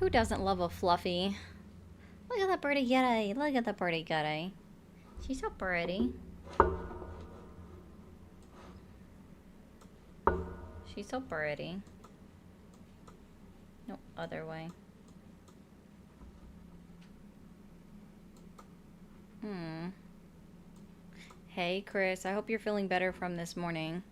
Who doesn't love a fluffy? Look at that birdie kitty. Look at the birdie kitty. She's so pretty. She's so pretty. No, other way. Hey, Chris. I hope you're feeling better from this morning.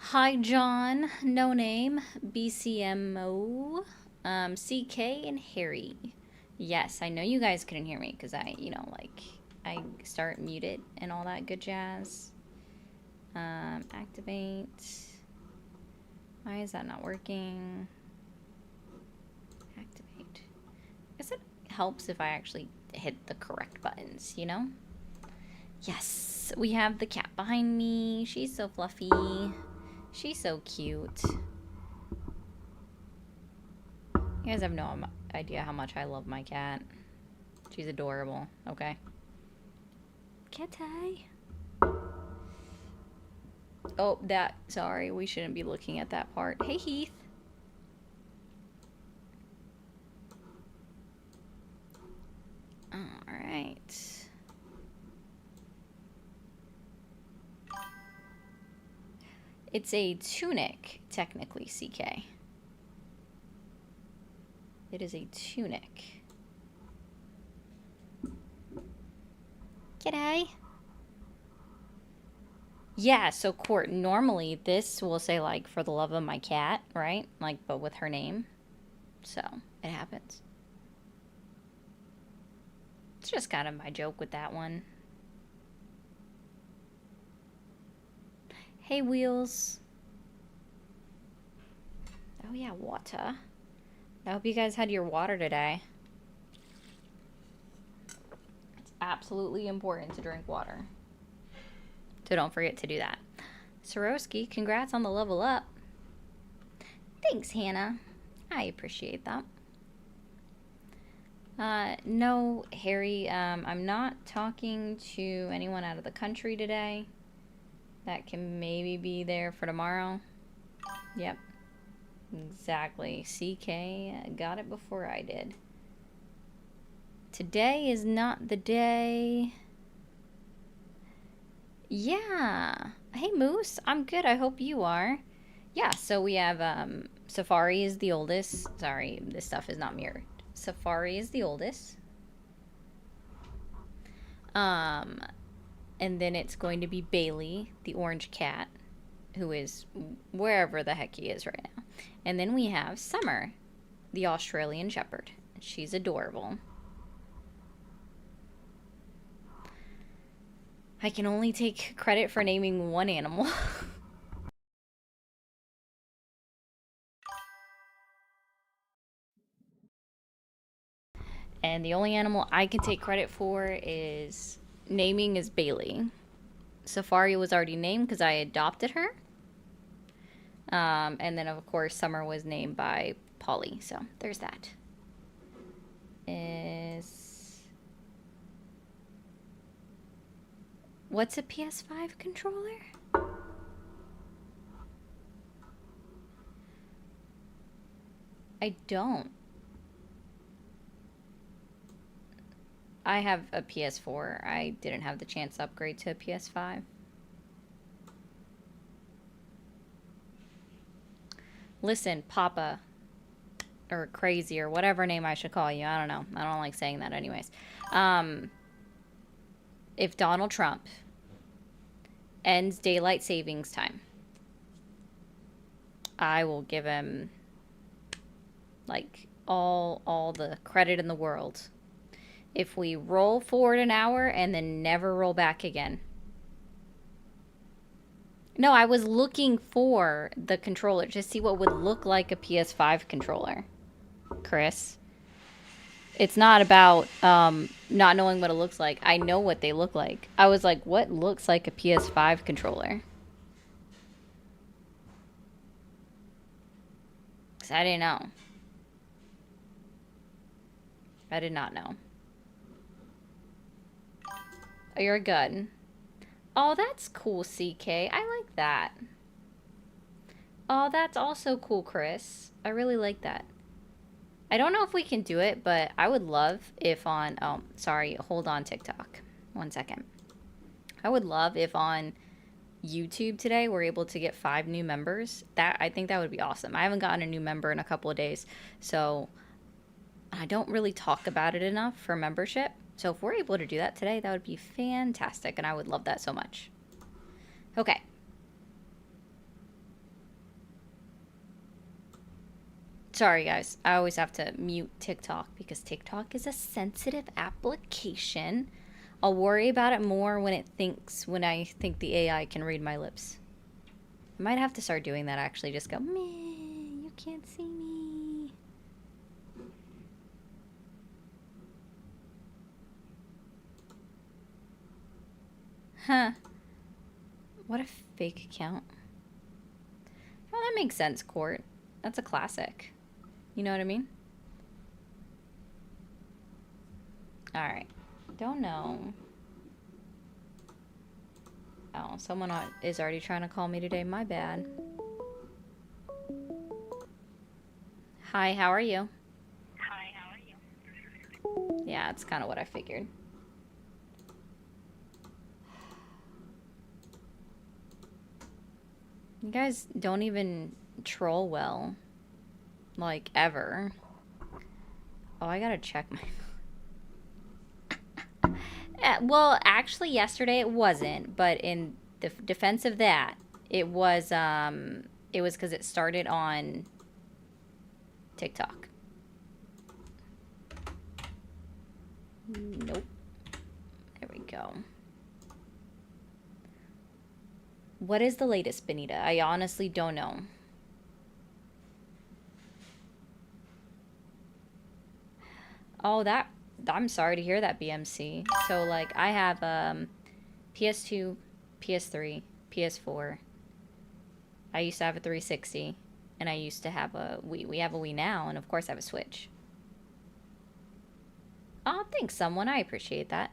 Hi, John. No name. BCMO. CK and Harry. Yes, I know you guys couldn't hear me because I start muted and all that good jazz. Activate. Why is that not working? Activate. I guess it helps if I actually hit the correct buttons, you know? Yes, we have the cat behind me. She's so fluffy. She's so cute. You guys have no idea how much I love my cat. She's adorable. Okay. Cat-eye. Oh, sorry, we shouldn't be looking at that part. Hey, Heath. Alright. It's a tunic, technically, CK. It is a tunic. G'day. Yeah, so Court, normally this will say, like, for the love of my cat, right? Like, but with her name. So, it happens. It's just kind of my joke with that one. Hey, Wheels. Oh, yeah, water. I hope you guys had your water today. It's absolutely important to drink water. So don't forget to do that. Swarovski, congrats on the level up. Thanks, Hannah. I appreciate that. No, Harry, I'm not talking to anyone out of the country today. That can maybe be there for tomorrow. Yep. Exactly. CK got it before I did. Today is not the day. Yeah. Hey, Moose. I'm good. I hope you are. Yeah, so we have Safari is the oldest. Sorry, this stuff is not mirrored. Safari is the oldest. And then it's going to be Bailey, the orange cat, who is wherever the heck he is right now. And then we have Summer, the Australian Shepherd. She's adorable. I can only take credit for naming one animal. And the only animal I can take credit for is naming is Bailey. Safari was already named because I adopted her. And then, of course, Summer was named by Polly. So there's that. What's a PS5 controller? I don't. I have a PS4. I didn't have the chance to upgrade to a PS5. Listen, Papa, or Crazy, or whatever name I should call you. I don't know. I don't like saying that anyways. If Donald Trump ends daylight savings time, I will give him, like, all the credit in the world. If we roll forward an hour and then never roll back again. No, I was looking for the controller to see what would look like a PS5 controller, Chris. It's not about not knowing what it looks like. I know what they look like. I was like, what looks like a PS5 controller? Because I didn't know. I did not know. Oh, you're good. Oh, that's cool, CK. I like that. Oh, that's also cool, Chris. I really like that. I don't know if we can do it, but I would love if on, oh, sorry, hold on TikTok. 1 second. I would love if on YouTube today we're able to get 5 new members. I think that would be awesome. I haven't gotten a new member in a couple of days, so I don't really talk about it enough for membership. So if we're able to do that today, that would be fantastic, and I would love that so much. Okay. Sorry, guys. I always have to mute TikTok because TikTok is a sensitive application. I'll worry about it more when I think the AI can read my lips. I might have to start doing that, actually. Just go, meh, you can't see me. Huh. What a fake account. Well, that makes sense, Court. That's a classic. You know what I mean? Alright. Don't know. Oh, someone is already trying to call me today. My bad. Hi, how are you? Hi, how are you? Yeah, it's kind of what I figured. You guys don't even troll well. Like, ever. Oh, I gotta check my... well, actually, yesterday it wasn't, but in the defense of that, it was because it started on TikTok. Nope. There we go. What is the latest, Benita? I honestly don't know. Oh, I'm sorry to hear that, BMC. So, like, I have PS2, PS3, PS4. I used to have a 360, and I used to have a Wii. We have a Wii now, and of course I have a Switch. Oh, thanks, someone. I appreciate that.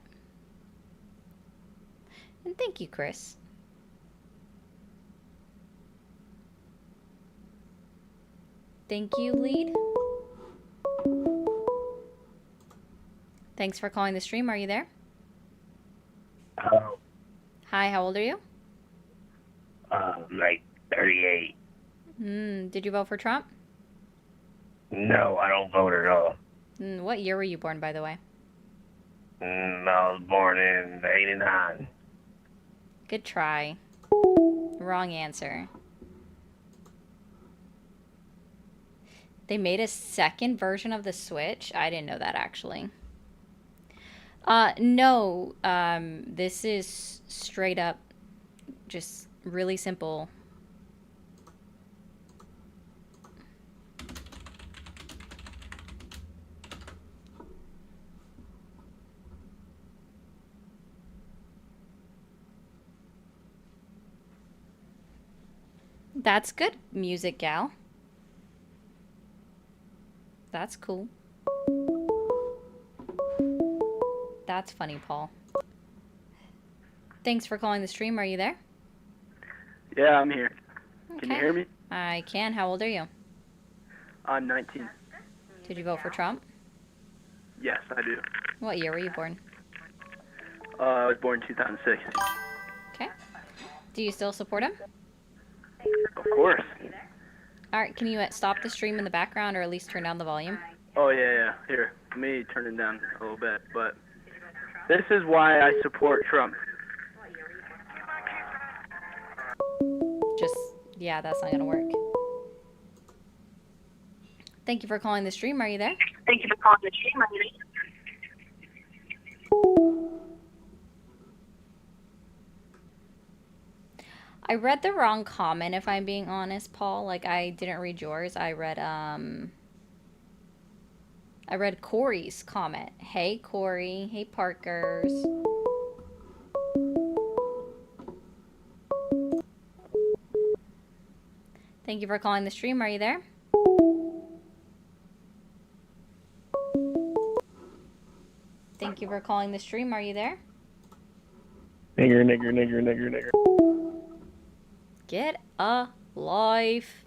And thank you, Chris. Thank you, Lead. Thanks for calling the stream. Are you there? Hello. Hi, how old are you? Like 38. Did you vote for Trump? No, I don't vote at all. What year were you born, by the way? I was born in 89. Good try. Wrong answer. They made a second version of the Switch? I didn't know that, actually. No. This is straight up just really simple. That's good music, gal. That's cool. That's funny, Paul. Thanks for calling the stream. Are you there? Yeah, I'm here. Okay. Can you hear me? I can. How old are you? I'm 19. Did you vote for Trump? Yes, I do. What year were you born? I was born in 2006. Okay. Do you still support him? Of course. All right. Can you stop the stream in the background or at least turn down the volume? Oh, yeah. Here, let me turn it down a little bit. But this is why I support Trump. Yeah, that's not going to work. Thank you for calling the stream. Are you there? Thank you for calling the stream. Are you I read the wrong comment, if I'm being honest, Paul. Like, I didn't read yours. I read Corey's comment. Hey, Corey. Hey, Parkers. Thank you for calling the stream. Are you there? Thank you for calling the stream. Are you there? Nigger, nigger, nigger, nigger, nigger. Get a life.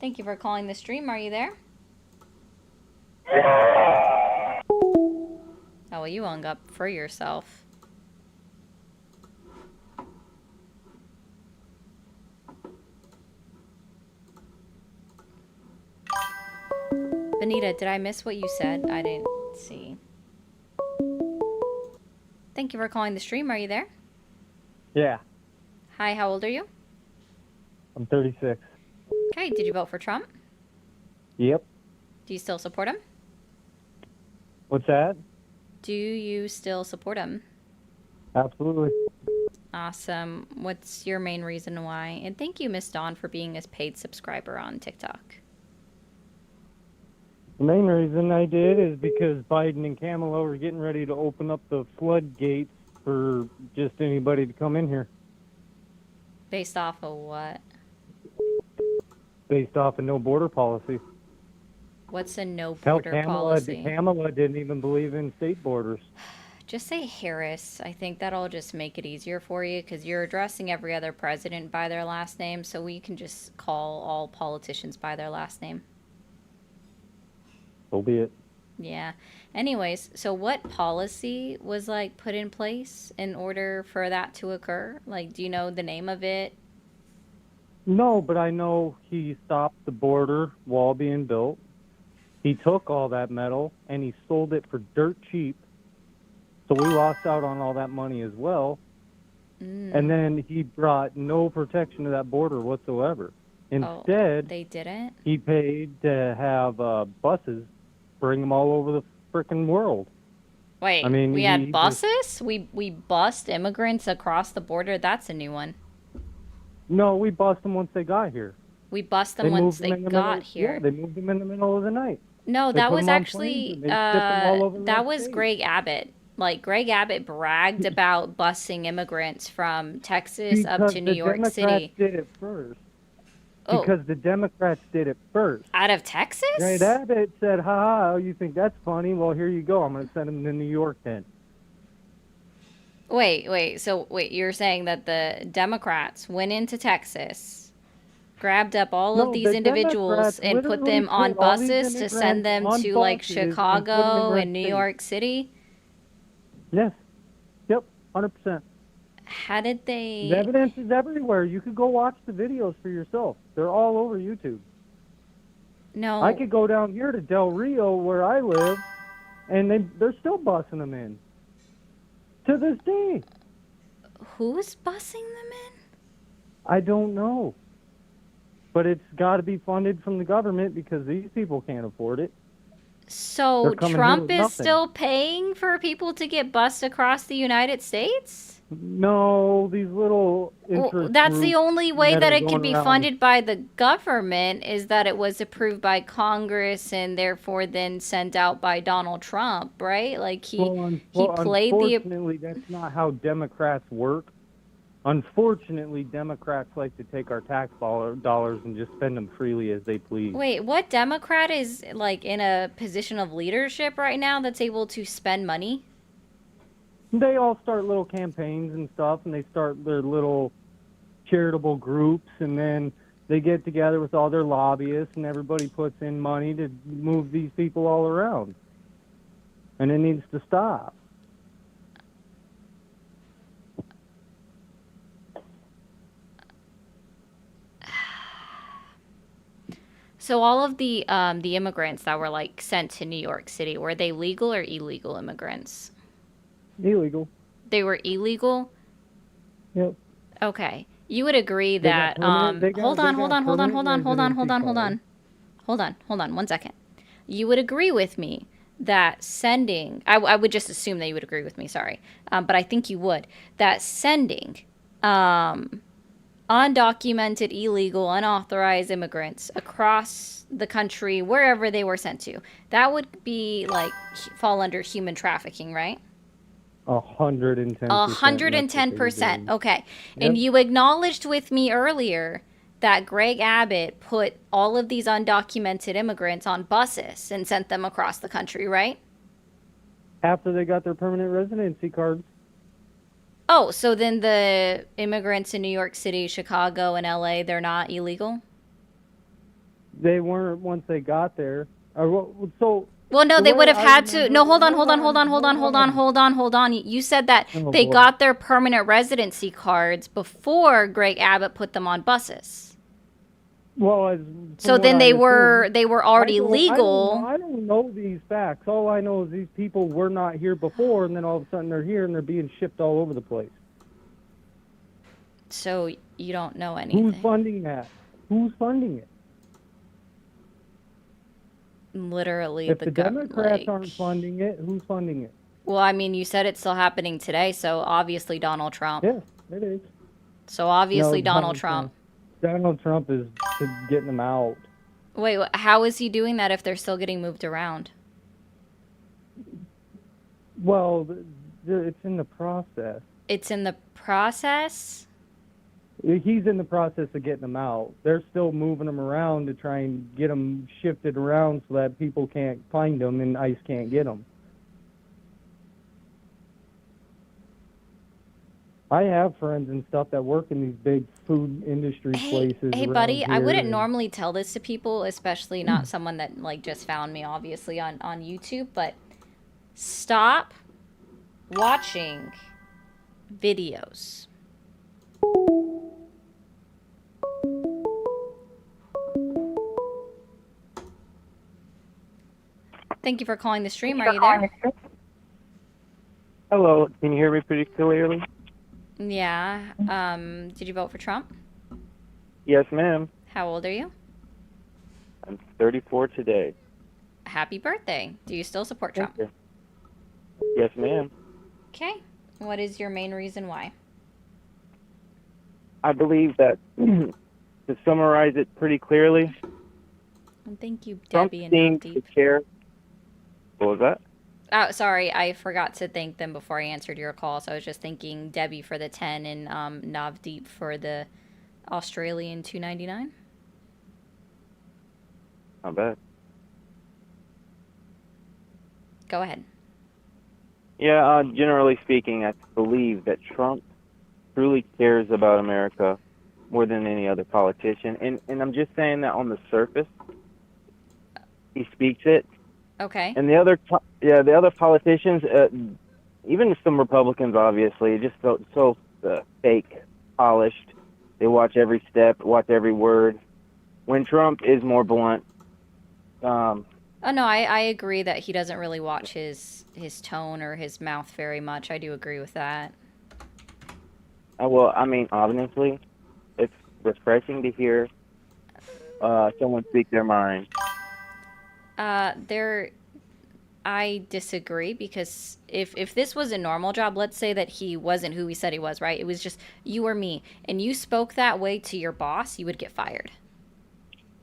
Thank you for calling the stream. Are you there? Oh, well, you hung up for yourself. Benita, did I miss what you said? I didn't see. Thank you for calling the stream. Are you there? Yeah, Hi, how old are you? I'm 36. Okay, did you vote for Trump? Yep. Do you still support him? What's that? Do you still support him? Absolutely. Awesome. What's your main reason why? And thank you, Miss Dawn, for being a paid subscriber on TikTok. The main reason I did is because Biden and Kamala were getting ready to open up the floodgates for just anybody to come in here. Based off of what? Based off a no border policy. What's a no Hell, border policy? Kamala didn't even believe in state borders. Just say Harris. I think that'll just make it easier for you because you're addressing every other president by their last name, so we can just call all politicians by their last name. So be it. Yeah. Anyways, so what policy was like put in place in order for that to occur? Like, do you know the name of it? No, but I know he stopped the border wall being built. He took all that metal and he sold it for dirt cheap. So we lost out on all that money as well. And then he brought no protection to that border whatsoever. Instead, They didn't? he paid to have buses bring them all over the frickin' world. Wait, I mean, we he had just- buses? We bussed immigrants across the border? That's a new one. No, we bust them once they got here. We bussed them once moved they in the got middle, here. Yeah, they moved them in the middle of the night. No, They that put was 'em on actually planes and they shipped 'em all over the that United was States. Greg Abbott. Like Greg Abbott bragged about busing immigrants from Texas up to New York Democrats City. did it first. Oh, Because the Democrats did it first. out of Texas? Greg Abbott said, ha, you think that's funny? Well, here you go. I'm going to send them to New York then. Wait. So you're saying that the Democrats went into Texas, grabbed up all of No, these the individuals Democrats and put literally them on put all these buses to send immigrants them on to like buses and put them in Chicago red and New states. York City? Yes. Yep, 100%. How did The they? evidence is everywhere. You could go watch the videos for yourself. They're all over YouTube. No. I could go down here to Del Rio, where I live, and they're still busing them in. To this day. Who's bussing them in? I don't know. But it's got to be funded from the government because these people can't afford it. So They're coming here Trump with is nothing. still paying for people to get bussed across the United States? No, these little Well, interest that's the groups only way that that are it can going be around- funded by the government is that it was approved by Congress and therefore then sent out by Donald Trump, right? Like he played the Unfortunately, that's not how Democrats work. Unfortunately, Democrats like to take our tax dollars and just spend them freely as they please. Wait, what Democrat is like in a position of leadership right now that's able to spend money? They all start little campaigns and stuff, and they start their little charitable groups, and then they get together with all their lobbyists, and everybody puts in money to move these people all around. And it needs to stop. So all of the immigrants that were like sent to New York City, were they legal or illegal immigrants? Illegal. They were illegal? Yep. Okay. You would agree They got that permanent- they got- hold they on, got hold on, permanent hold on 1 second. You would agree with me that sending I would just assume that you would agree with me, sorry. But I think you would, that sending undocumented, illegal, unauthorized immigrants across the country, wherever they were sent to, that would be like fall under human trafficking, right? 110%. 110%. Okay. And Yep. you acknowledged with me earlier that Greg Abbott put all of these undocumented immigrants on buses and sent them across the country, right? After they got their permanent residency cards. Oh, so then the immigrants in New York City, Chicago, and LA, they're not illegal? They weren't once they got there. So Well, no, the they way would have I had to. remember- No, hold on. You said that they got their permanent residency cards before Greg Abbott put them on buses. Well, So then they were already legal. I don't know these facts. All I know is these people were not here before, and then all of a sudden they're here and they're being shipped all over the place. So you don't know anything. Who's funding that? Who's funding it? Literally, If the government. Democrats aren't funding it, who's funding it? Well, I mean, you said it's still happening today, so obviously Donald Trump. Yeah, it is. So obviously No, Donald Trump. Donald Trump is getting them out. Wait, how is he doing that if they're still getting moved around? Well, it's in the process. It's in the process? He's in the process of getting them out. They're still moving them around to try and get them shifted around so that people can't find them and ICE can't get them. I have friends and stuff that work in these big food industry places. Hey, around buddy, I here, wouldn't and- normally tell this to people, especially not someone that like just found me, obviously on YouTube. But stop watching videos. Thank you for calling the stream. Are you there? Hello, can you hear me pretty clearly? Yeah. Did you vote for Trump? Yes, ma'am. How old are you? I'm 34 today. Happy birthday. Do you still support Trump? Thank you. Yes, ma'am. Okay. What is your main reason why? I believe that, to summarize it pretty clearly, And thank you, Trump Debbie and seems to Navdeep. care. What was that? Oh, sorry, I forgot to thank them before I answered your call. So I was just thanking Debbie for the 10 and Navdeep for the Australian $2.99. Not bad. Go ahead. Yeah, generally speaking, I believe that Trump truly cares about America more than any other politician. And I'm just saying that on the surface. He speaks it. Okay. And the other politicians, even some Republicans, obviously, just so fake, polished. They watch every step, watch every word. When Trump is more blunt. Oh no, I agree that he doesn't really watch his tone or his mouth very much. I do agree with that. Well, I mean, honestly, it's refreshing to hear someone speak their mind. I disagree because if this was a normal job, let's say that he wasn't who he said he was, right? It was just you or me, and you spoke that way to your boss, you would get fired.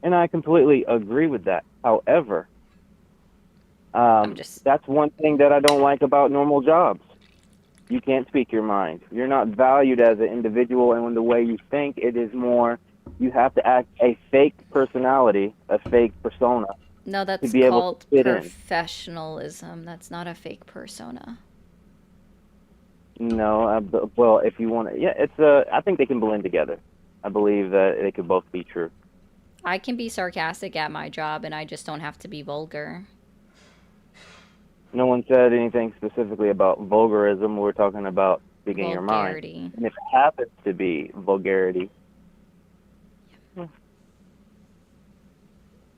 And I completely agree with that. However, that's one thing that I don't like about normal jobs. You can't speak your mind. You're not valued as an individual, and in the way you think, it is more, you have to act a fake personality, a fake persona. No, that's to be able called to fit in. professionalism. That's not a fake persona. No, well, if you want to, yeah, I think they can blend together. I believe that they could both be true. I can be sarcastic at my job, and I just don't have to be vulgar. No one said anything specifically about vulgarism. We're talking about speaking your mind. Vulgarity. And if it happens to be vulgarity.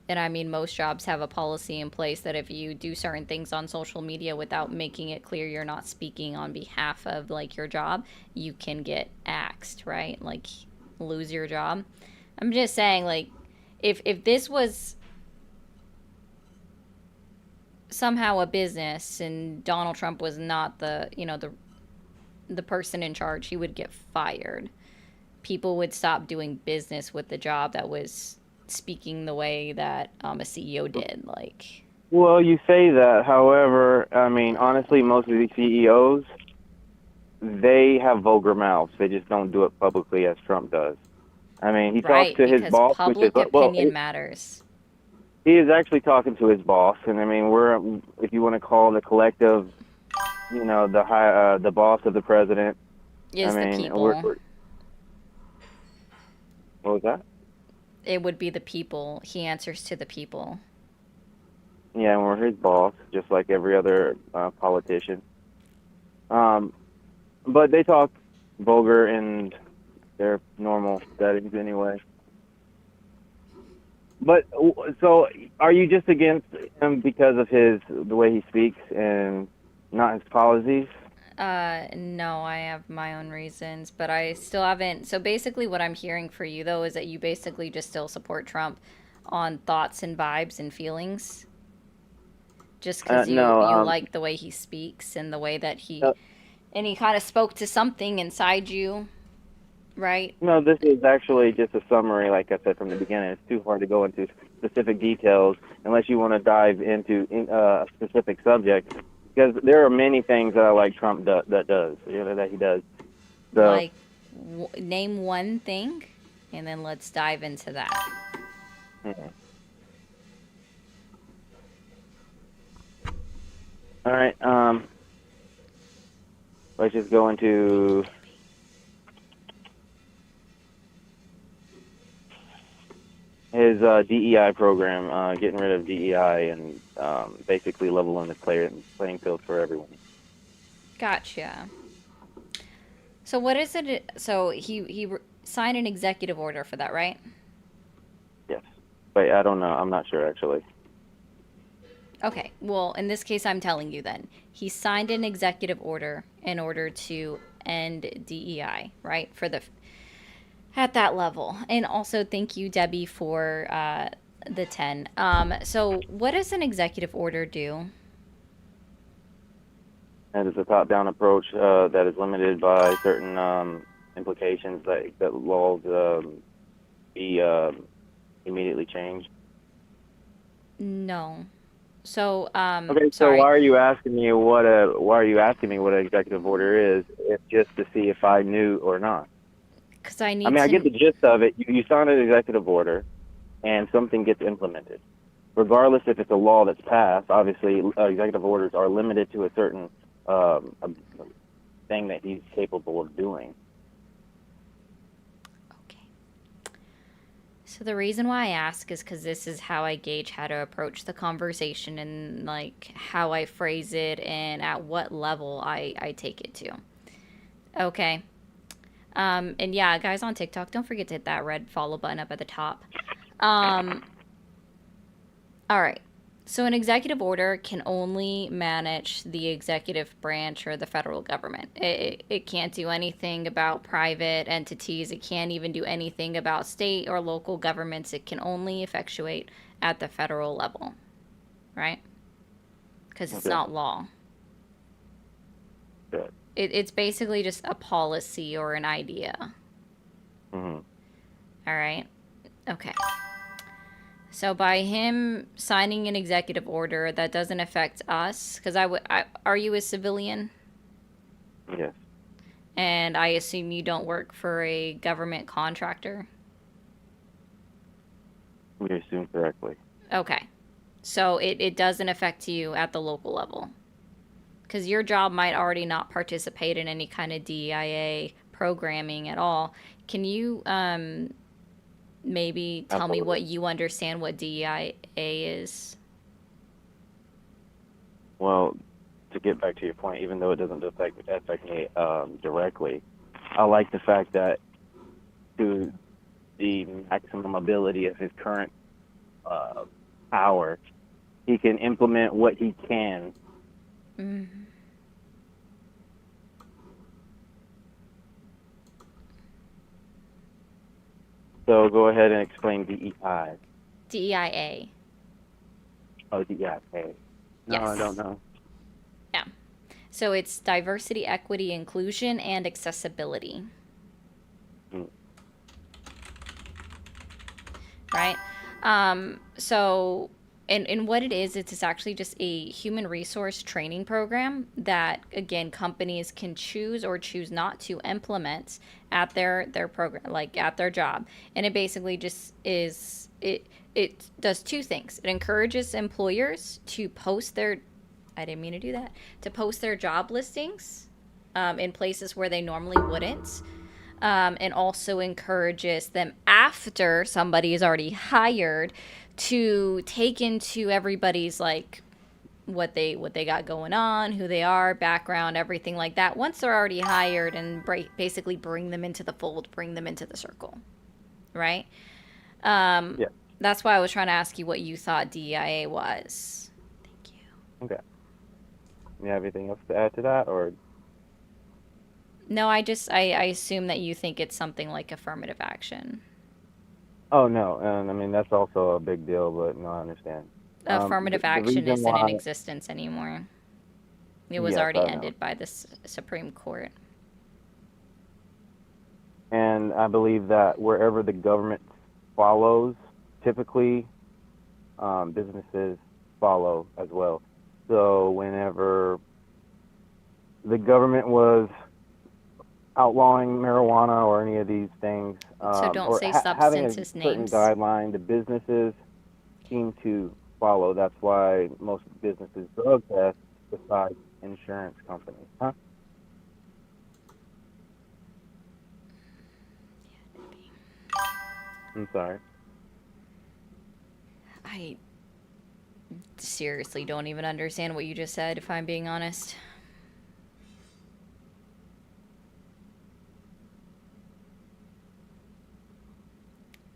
And I mean, most jobs have a policy in place that if you do certain things on social media without making it clear you're not speaking on behalf of, like, your job, you can get axed, right? Like, lose your job. I'm just saying, like, if this was somehow a business and Donald Trump was not the person in charge, he would get fired. People would stop doing business with the job that was speaking the way that a CEO did. Like, Well, you say that. However, I mean, honestly, most of these CEOs, they have vulgar mouths. They just don't do it publicly as Trump does. I mean, he talks to his boss, which is public opinion matters. He is actually talking to his boss, and I mean, we're, if you want to call the collective, the boss of the president. Is I mean, the people. What was that? It would be the people. He answers to the people. Yeah, and we're his boss, just like every other politician. But they talk vulgar in their normal settings anyway. But so, are you just against him because of the way he speaks and not his policies? No, I have my own reasons, but I still haven't. So basically, what I'm hearing for you, though, is that you basically just still support Trump on thoughts and vibes and feelings, just because No, you like the way he speaks and the way that he kind of spoke to something inside you, right? no. This is actually just a summary, like I said from the beginning. It's too hard to go into specific details unless you want to dive into a specific subject, because there are many things that I like Trump that does, that he does. So, Like, name one thing, and then let's dive into that. mhm. All right. Let's just go into his DEI program, getting rid of DEI and basically leveling the playing field for everyone. Gotcha. So what is it? So he signed an executive order for that, right? Yes. Wait, I don't know. I'm not sure actually. Okay. Well, in this case, I'm telling you then. He signed an executive order in order to end DEI, right? At that level. And also, thank you, Debbie, for the 10. So what does an executive order do? And it's a top-down approach that is limited by certain implications that laws be immediately changed. No. So, Okay, so sorry. why are you asking me what an executive order is, if just to see if I knew or not? Because I need I mean, I to. get the gist of it. You sign an executive order, and something gets implemented. Regardless if it's a law that's passed, obviously executive orders are limited to a certain thing that he's capable of doing. Okay. So the reason why I ask is because this is how I gauge how to approach the conversation and like how I phrase it and at what level I take it to. Okay. And yeah, guys on TikTok, don't forget to hit that red follow button up at the top. All right. So an executive order can only manage the executive branch or the federal government. It can't do anything about private entities. It can't even do anything about state or local governments. It can only effectuate at the federal level, right? Because it's Okay. not law. Good. It's basically just a policy or an idea. Mm-hmm. All right. Okay. So by him signing an executive order that doesn't affect us, because are you a civilian? Yes. And I assume you don't work for a government contractor? We assume correctly. Okay. So it doesn't affect you at the local level. Because your job might already not participate in any kind of DEIA programming at all. Can you maybe tell me what you understand what DEIA is? Well, to get back to your point, even though it doesn't affect me directly, I like the fact that to the maximum ability of his current power, he can implement what he can. Mm-hmm. So go ahead and explain DEI. DEIA. Oh, DEI. No, I Yes. don't know. Yeah. So it's diversity, equity, inclusion, and accessibility. Mm. Right? So, and what it is, it's actually just a human resource training program that, again, companies can choose or choose not to implement at their program, like at their job. And it basically just is, it does two things. It encourages employers to post their, I didn't mean to do that, to post their job listings in places where they normally wouldn't. and also encourages them after somebody is already hired to take into everybody's like what they got going on, who they are, background, everything like that. Once they're already hired, and basically bring them into the fold, bring them into the circle, right? Yeah. That's why I was trying to ask you what you thought DEIA was. Thank you. Okay. You have anything else to add to that, or? No, I assume that you think it's something like affirmative action. Oh no, and I mean that's also a big deal, but no, I understand. Affirmative The action reason isn't in why, existence anymore. It was yes, already I know, ended by the Supreme Court. and I believe that wherever the government follows, typically businesses follow as well. So whenever the government was outlawing marijuana or any of these things, So don't or say having a substances certain names. guideline, the businesses seem to follow. That's why most businesses drug test besides insurance companies. Huh? I'm sorry. I seriously don't even understand what you just said, if I'm being honest.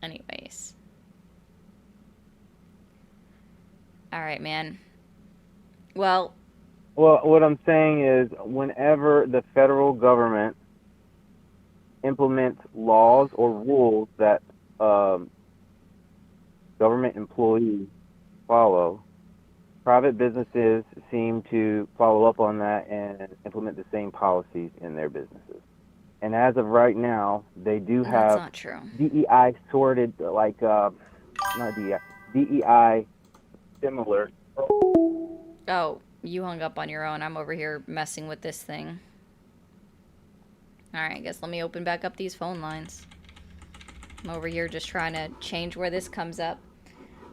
Anyways. All right, man. Well, What I'm saying is, whenever the federal government implements laws or rules that government employees follow, private businesses seem to follow up on that and implement the same policies in their businesses. And as of right now, they do that's have not true. DEI sorted, like not DEI, DEI similar. Oh, you hung up on your own. I'm over here messing with this thing. All right, I guess let me open back up these phone lines. I'm over here just trying to change where this comes up.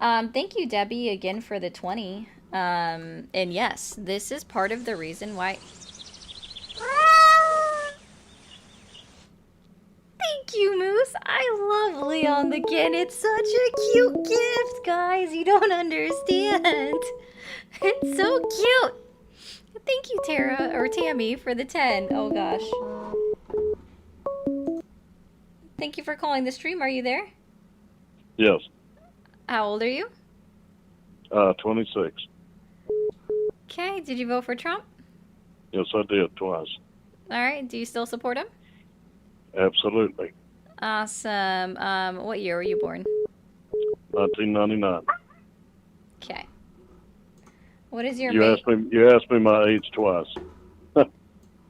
Thank you, Debbie, again for the 20. And yes, this is part of the reason why. Thank you, Moose. I love Leon the Kin. It's such a cute gift, guys. You don't understand. It's so cute. Thank you, Tara or Tammy, for the 10. Oh gosh. Thank you for calling the stream. Are you there? Yes, How old are you? 26. Okay. Did you vote for Trump? Yes, I did twice. All right. Do you still support him? Absolutely. Awesome. What year were you born? 1999. Okay. What is your You asked me my age twice.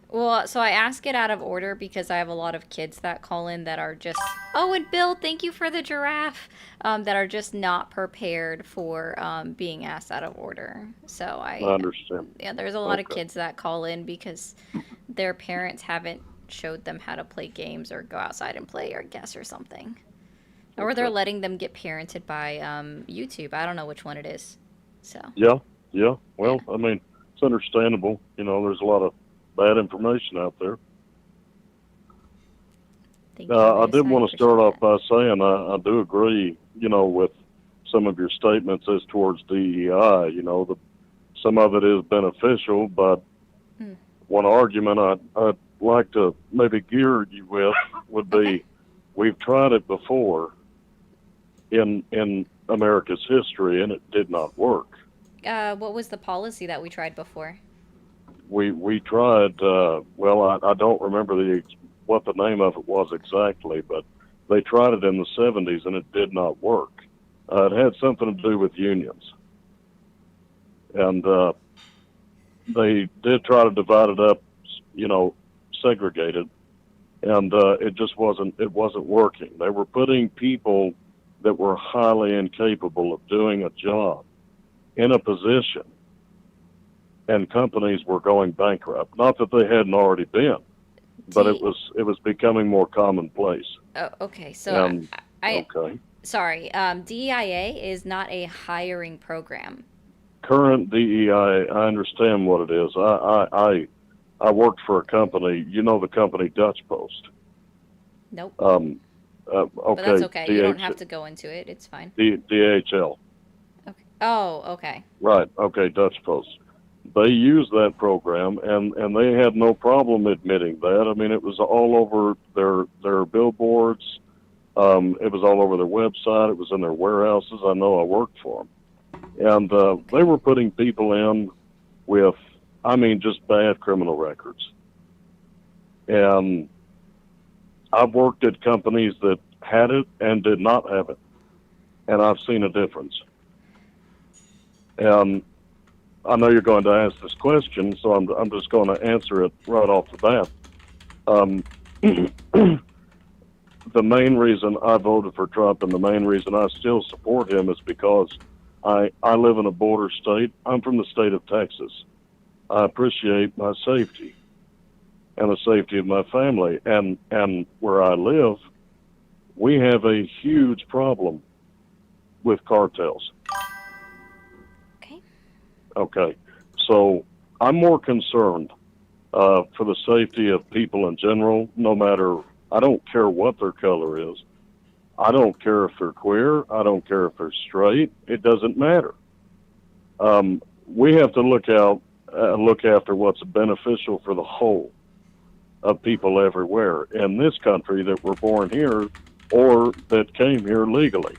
Well, so I ask it out of order because I have a lot of kids that call in that are just, oh, and Bill, thank you for the giraffe, that are just not prepared for being asked out of order. So I understand. yeah, there's a lot of Okay. kids that call in because their parents haven't showed them how to play games or go outside and play or guess or something. Or they're Okay. letting them get parented by YouTube. I don't know which one it is. So. Yeah. Well, I mean, it's understandable. You know, there's a lot of bad information out there. Thank you, I Moose. did want to start appreciate off by saying I do agree, you know, with some of your statements as towards DEI. You know, some of it is beneficial, but Mm. one argument I'd like to maybe gear you with would be, Okay. we've tried it before in America's history, and it did not work. What was the policy that we tried before? We tried. Well, I don't remember what the name of it was exactly, but they tried it in the 70s, and it did not work. It had something to do with unions, and they did try to divide it up, you know, segregate it, and it just wasn't working. They were putting people that were highly incapable of doing a job in a position, and companies were going bankrupt. Not that they hadn't already been, but it was becoming more commonplace. Oh, okay. So And okay, sorry. DEIA is not a hiring program. current DEI, I understand what it is. I worked for a company. You know the company Dutch Post. Nope. Okay, But that's okay. You don't DH, have to go into it. It's fine. DHL. Okay. Oh, okay. Right. Okay, Dutch Post. They used that program, and they had no problem admitting that. I mean, it was all over their billboards. It was all over their website. It was in their warehouses. I know I worked for them, and they were putting people in with, I mean, just bad criminal records. And I've worked at companies that had it and did not have it, and I've seen a difference. And I know you're going to ask this question, so I'm just going to answer it right off the bat. Um, the main reason I voted for Trump and the main reason I still support him is because I live in a border state. I'm from the state of Texas. I appreciate my safety and the safety of my family. And where I live, we have a huge problem with cartels. Okay. Okay. So I'm more concerned for the safety of people in general, no matter, I don't care what their color is. I don't care if they're queer. I don't care if they're straight. It doesn't matter. We have to look after what's beneficial for the whole of people everywhere in this country that were born here or that came here legally.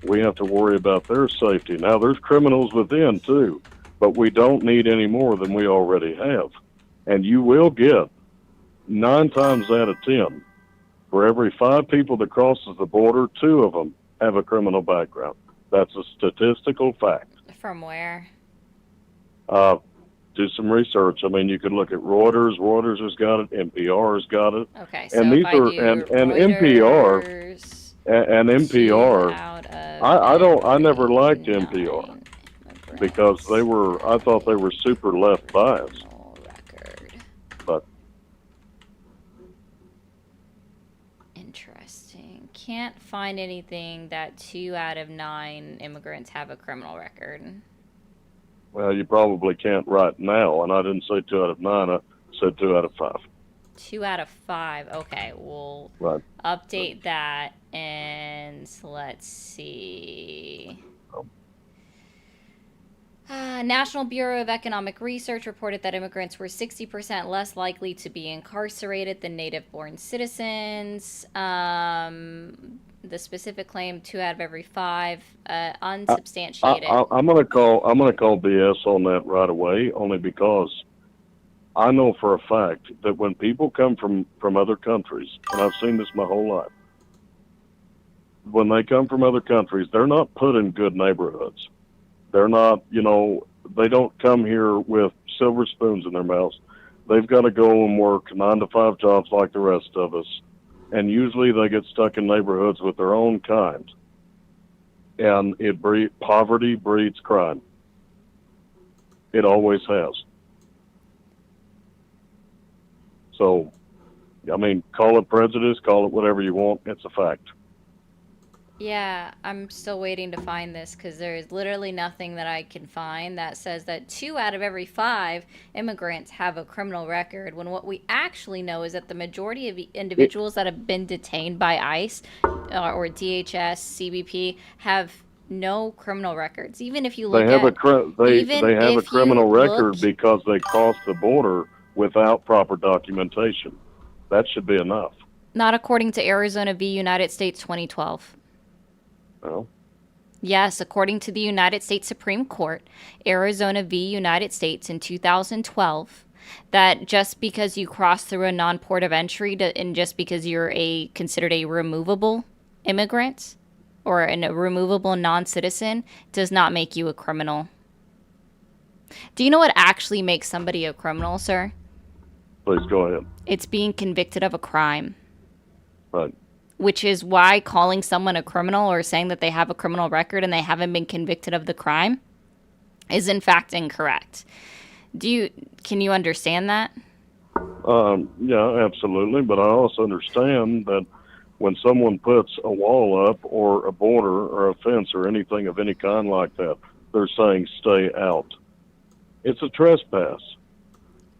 We have to worry about their safety. Now, there's criminals within, too, but we don't need any more than we already have. And you will get 9 times out of 10, for every 5 people that crosses the border, 2 of them have a criminal background. That's a statistical fact. From where? Do some research. I mean, you could look at Reuters. Reuters has got it. NPR has got it. Okay, so And these if I are do and Reuters, NPR. I never liked NPR because I thought they were super left biased. Record. But Interesting. Can't find anything that 2 out of 9 immigrants have a criminal record. well, you probably can't right now, and I didn't say 2 out of 9. I said 2 out of 5. 2 out of 5. Okay, we'll Right. update that, and let's see. National Bureau of Economic Research reported that immigrants were 60% less likely to be incarcerated than native-born citizens. The specific claim, 2 out of every 5, unsubstantiated. I'm gonna call BS on that right away, only because I know for a fact that when people come from other countries, and I've seen this my whole life, when they come from other countries, they're not put in good neighborhoods. They're not, they don't come here with silver spoons in their mouths. They've got to go and work 9 to 5 jobs like the rest of us. And usually they get stuck in neighborhoods with their own kind. And poverty breeds crime. It always has. So, I mean, call it prejudice, call it whatever you want. It's a fact. Yeah, I'm still waiting to find this because there's literally nothing that I can find that says that 2 out of every 5 immigrants have a criminal record, when what we actually know is that the majority of individuals that have been detained by ICE or DHS, CBP have no criminal records. Even if you look they have a criminal record because they crossed the border without proper documentation. That should be enough. Not according to Arizona v. United States 2012. Well, yes, according to the United States Supreme Court, Arizona v. United States in 2012, that just because you cross through a non-port of entry and just because you're considered a removable immigrant or a removable non-citizen does not make you a criminal. Do you know what actually makes somebody a criminal, sir? Please go ahead. It's being convicted of a crime. Right. Which is why calling someone a criminal or saying that they have a criminal record and they haven't been convicted of the crime is in fact incorrect. Can you understand that? Yeah, absolutely. But I also understand that when someone puts a wall up or a border or a fence or anything of any kind like that, they're saying stay out. It's a trespass.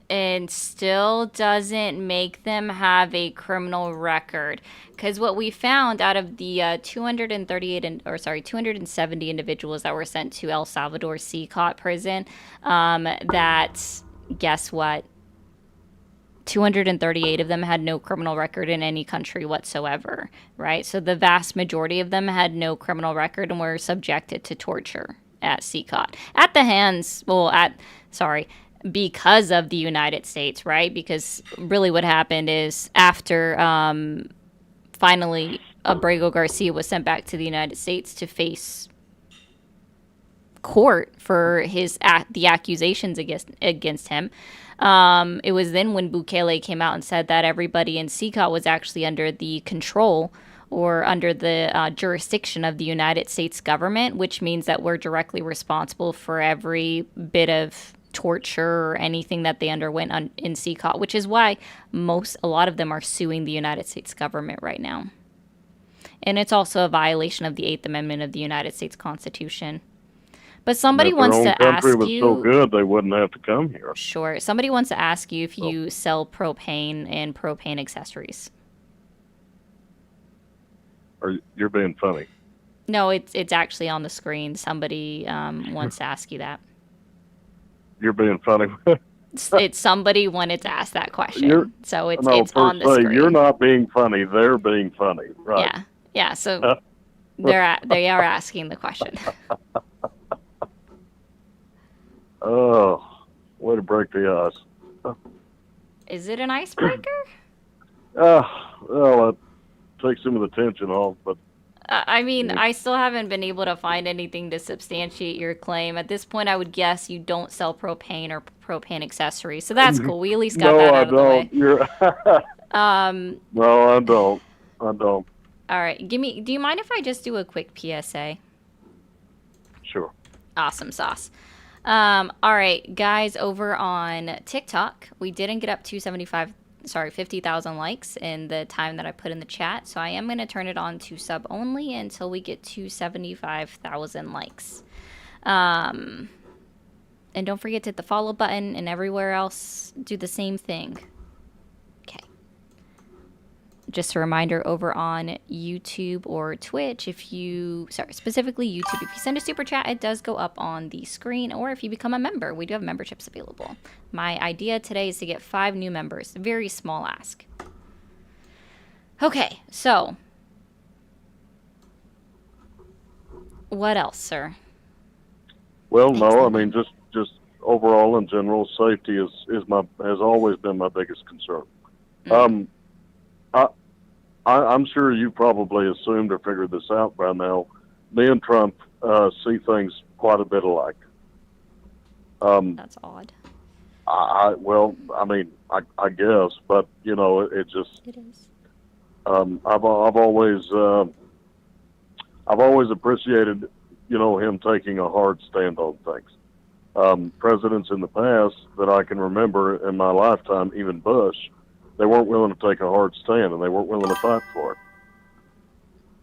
and still doesn't make them have a criminal record. Because what we found out of the 270 individuals that were sent to El Salvador CCOT prison, that, guess what? 238 of them had no criminal record in any country whatsoever, right? So the vast majority of them had no criminal record and were subjected to torture at CCOT. Because of the United States, right? Because really what happened is after finally Abrego Garcia was sent back to the United States to face court for the accusations against him. It was then when Bukele came out and said that everybody in CCOT was actually under the control or under the jurisdiction of the United States government, which means that we're directly responsible for every bit of torture or anything that they underwent in CCOT, which is why a lot of them are suing the United States government right now. And it's also a violation of the 8th Amendment of the United States Constitution. But somebody wants to ask you... If their own country was so good, they wouldn't have to come here. Sure. Somebody wants to ask you if you sell propane and propane accessories. You're being funny. No, it's actually on the screen. Somebody wants to ask you that. You're being funny. It's somebody wanted to ask that question. It's on the screen. You're not being funny. They're being funny. Right. Yeah. So they are asking the question. Oh, way to break the ice. Is it an icebreaker? Well, it takes some of the tension off, but... I still haven't been able to find anything to substantiate your claim. At this point, I would guess you don't sell propane or propane accessories, so that's cool. We at least got that out of the way. No, I don't. All right, do you mind if I just do a quick PSA? Sure. Awesome sauce. All right, guys, over on TikTok, we didn't get up to 50,000 likes in the time that I put in the chat, so I am going to turn it on to sub only until we get to 75,000 likes. And don't forget to hit the follow button, and everywhere else, do the same thing. Okay. Just a reminder, over on YouTube or Twitch, specifically YouTube, if you send a super chat, it does go up on the screen, or if you become a member, we do have memberships available. My idea today is to get 5 new members. Very small ask. Okay, so what else, sir? Well, no, I mean, just overall in general, safety has always been my biggest concern. I'm sure you probably assumed or figured this out by now. Me and Trump see things quite a bit alike. That's odd. I guess, but it is. I've always appreciated, him taking a hard stand on things. Presidents in the past that I can remember in my lifetime, even Bush, they weren't willing to take a hard stand, and they weren't willing to fight for it.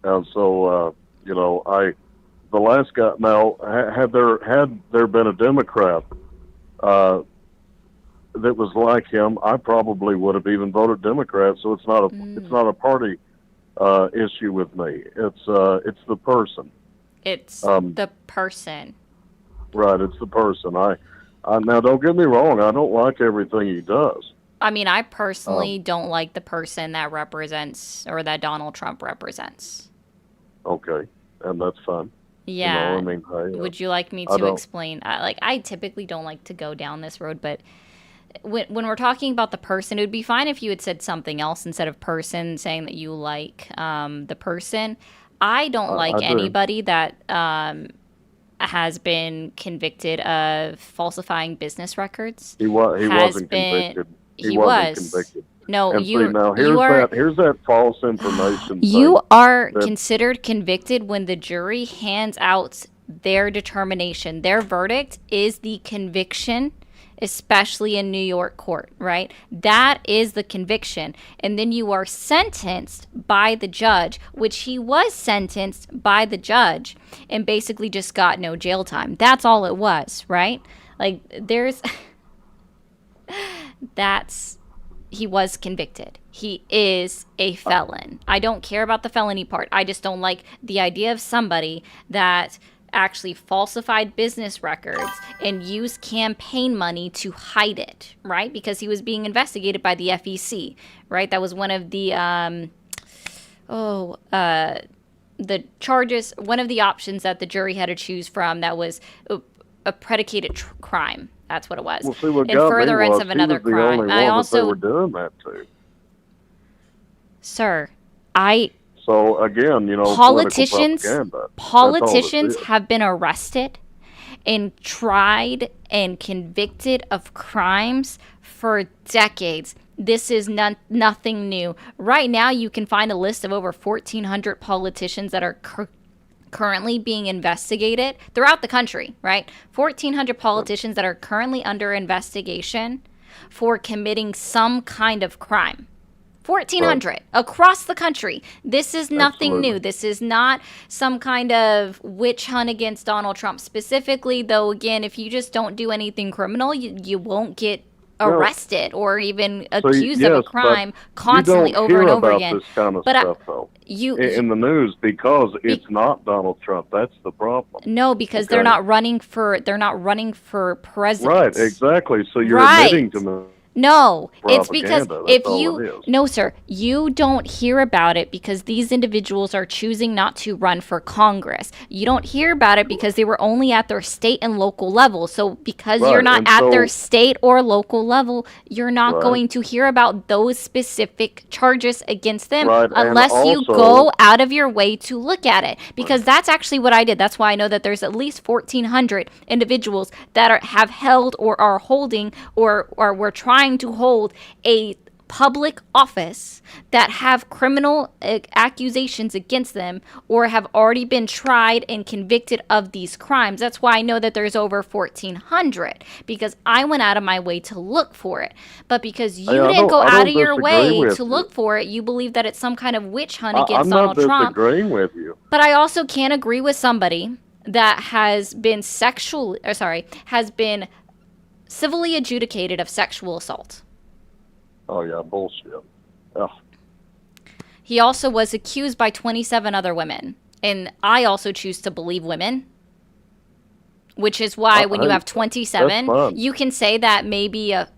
And so, the last guy. Now, had there been a Democrat that was like him, I probably would have even voted Democrat. So it's not a party issue with me. It's the person. It's the person. Right. It's the person. I now don't get me wrong. I don't like everything he does. I mean, I personally don't like the person that represents or that Donald Trump represents. Okay, and that's fine. Yeah. Would you like me to explain? I typically don't like to go down this road, but when we're talking about the person, it would be fine if you had said something else instead of person, saying that you like the person. I don't like anybody that has been convicted of falsifying business records. He wasn't convicted. He was convicted. No, and here's that false information. You are considered convicted when the jury hands out their determination. Their verdict is the conviction, especially in New York court, right? That is the conviction. And then you are sentenced by the judge, which he was sentenced by the judge and basically just got no jail time. That's all it was, right? There's he was convicted. He is a felon. I don't care about the felony part. I just don't like the idea of somebody that actually falsified business records and used campaign money to hide it, right? Because he was being investigated by the FEC, right? That was one of the the charges, one of the options that the jury had to choose from that was a predicated crime. That's what it was. Well, see, what In got furtherance me was of another he was the crime. only I one also, that they were doing that to. sir, So again, politicians politicians have been arrested and tried and convicted of crimes for decades. This is nothing new. Right now, you can find a list of over 1,400 politicians that are currently being investigated throughout the country, right? 1,400 politicians that are currently under investigation for committing some kind of crime. 1,400 across the country. This is nothing new. This is not some kind of witch hunt against Donald Trump specifically, though, again, if you just don't do anything criminal, you won't get arrested or even accused of a crime constantly over and over again. This kind of stuff, though. In the news, because it's not Donald Trump. That's the problem. No, because they're not running for president. Right, exactly. So you're admitting to me. No, it's because no, sir, you don't hear about it because these individuals are choosing not to run for Congress. You don't hear about it because they were only at their state and local level. So because you're not at their state or local level, you're not going to hear about those specific charges against them unless you go out of your way to look at it. Because that's actually what I did. That's why I know that there's at least 1,400 individuals that have held or are holding or were trying to hold a public office that have criminal accusations against them or have already been tried and convicted of these crimes. That's why I know that there's over 1,400 because I went out of my way to look for it. But because you didn't go out of your way to look for it, you believe that it's some kind of witch hunt against Donald Trump. I'm not disagreeing with you. But I also can't agree with somebody that has been civilly adjudicated of sexual assault. Oh, yeah, bullshit. Ugh. He also was accused by 27 other women. And I also choose to believe women, which is why when you have 27, you can say that maybe at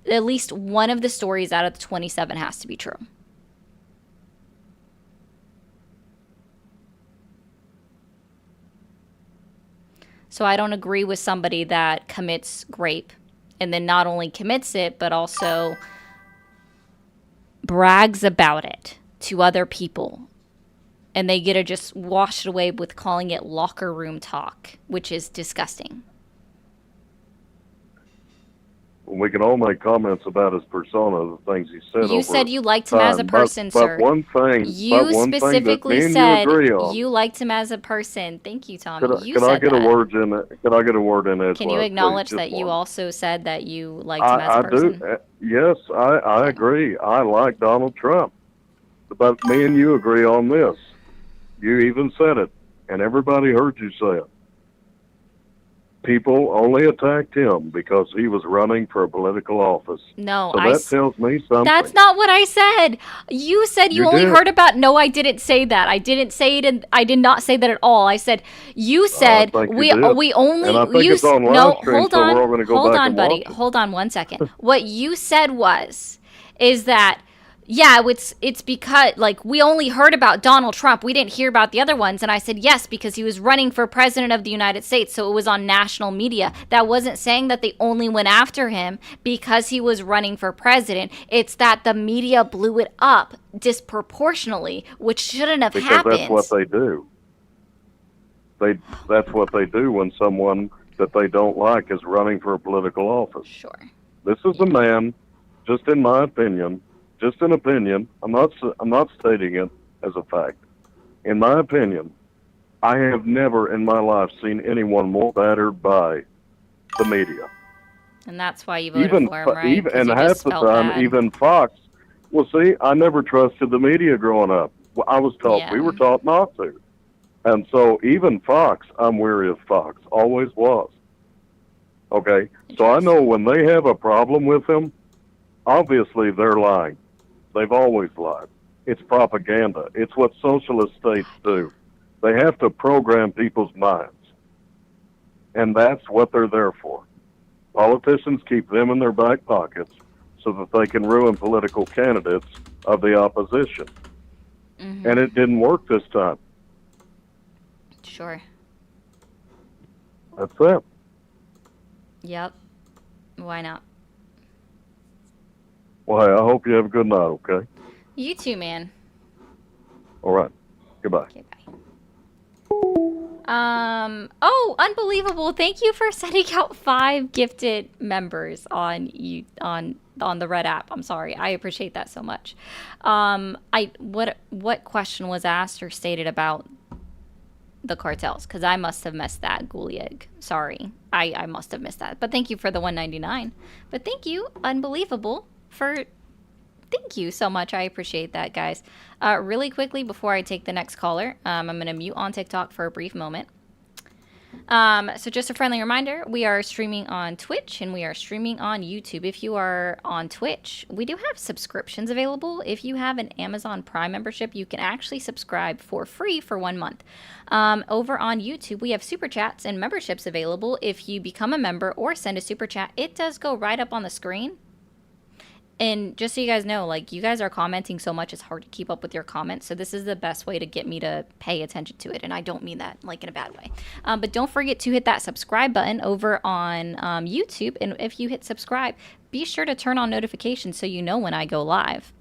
least one of the stories out of the 27 has to be true. So I don't agree with somebody that commits rape and then not only commits it, but also brags about it to other people. And they get to just wash it away with calling it locker room talk, which is disgusting. We can all make comments about his persona, the things he said. You said you liked him as a person, sir. But one thing, you specifically said you liked him as a person. Thank you, Tommy. Can I get a word in it? Can I get a word in it? Can you acknowledge that you also said that you liked him as a person? I do. Yes, I agree. I like Donald Trump. But me and you agree on this. You even said it, and everybody heard you say it. People only attacked him because he was running for a political office. No, so that tells me something. That's not what I said. You said you only heard about. No, I didn't say that. I didn't say it, and I did not say that at all. I said you said we only. And I think it's on live stream, hold so on, we're all going to go hold back on, and buddy. watch it. Hold on 1 second. What you said is that. Yeah, it's because, we only heard about Donald Trump. We didn't hear about the other ones. And I said, yes, because he was running for president of the United States. So it was on national media. That wasn't saying that they only went after him because he was running for president. It's that the media blew it up disproportionately, which shouldn't have happened. Because that's what they do. That's what they do when someone that they don't like is running for a political office. Sure. This is a man, just in my opinion, just an opinion. I'm not stating it as a fact. In my opinion, I have never in my life seen anyone more battered by the media. And that's why you voted for him, right? And half the time, even Fox. Well, see, I never trusted the media growing up. I was taught, we were taught not to. And so even Fox, I'm weary of Fox. Always was. Okay? So I know when they have a problem with him, obviously they're lying. They've always lied. It's propaganda. It's what socialist states do. They have to program people's minds. And that's what they're there for. Politicians keep them in their back pockets so that they can ruin political candidates of the opposition. And it didn't work this time. Sure. That's it. Yep. Why not? Well, hey, I hope you have a good night, okay? You too, man. All right. Goodbye. Okay, bye. Oh, unbelievable. Thank you for sending out 5 gifted members on the Red app. I'm sorry. I appreciate that so much. What question was asked or stated about the cartels? Because I must have missed that, Gulieg. Sorry. I must have missed that. But thank you for the $1.99. But thank you, unbelievable, for... Thank you so much. I appreciate that, guys. Really quickly, before I take the next caller, I'm going to mute on TikTok for a brief moment. So just a friendly reminder, we are streaming on Twitch and we are streaming on YouTube. If you are on Twitch, we do have subscriptions available. If you have an Amazon Prime membership, you can actually subscribe for free for 1 month. Over on YouTube, we have super chats and memberships available. If you become a member or send a super chat, it does go right up on the screen. And just so you guys know, like, you guys are commenting so much, it's hard to keep up with your comments. So this is the best way to get me to pay attention to it. And I don't mean that, like, in a bad way. But don't forget to hit that subscribe button over on YouTube. And if you hit subscribe, be sure to turn on notifications so you know when I go live.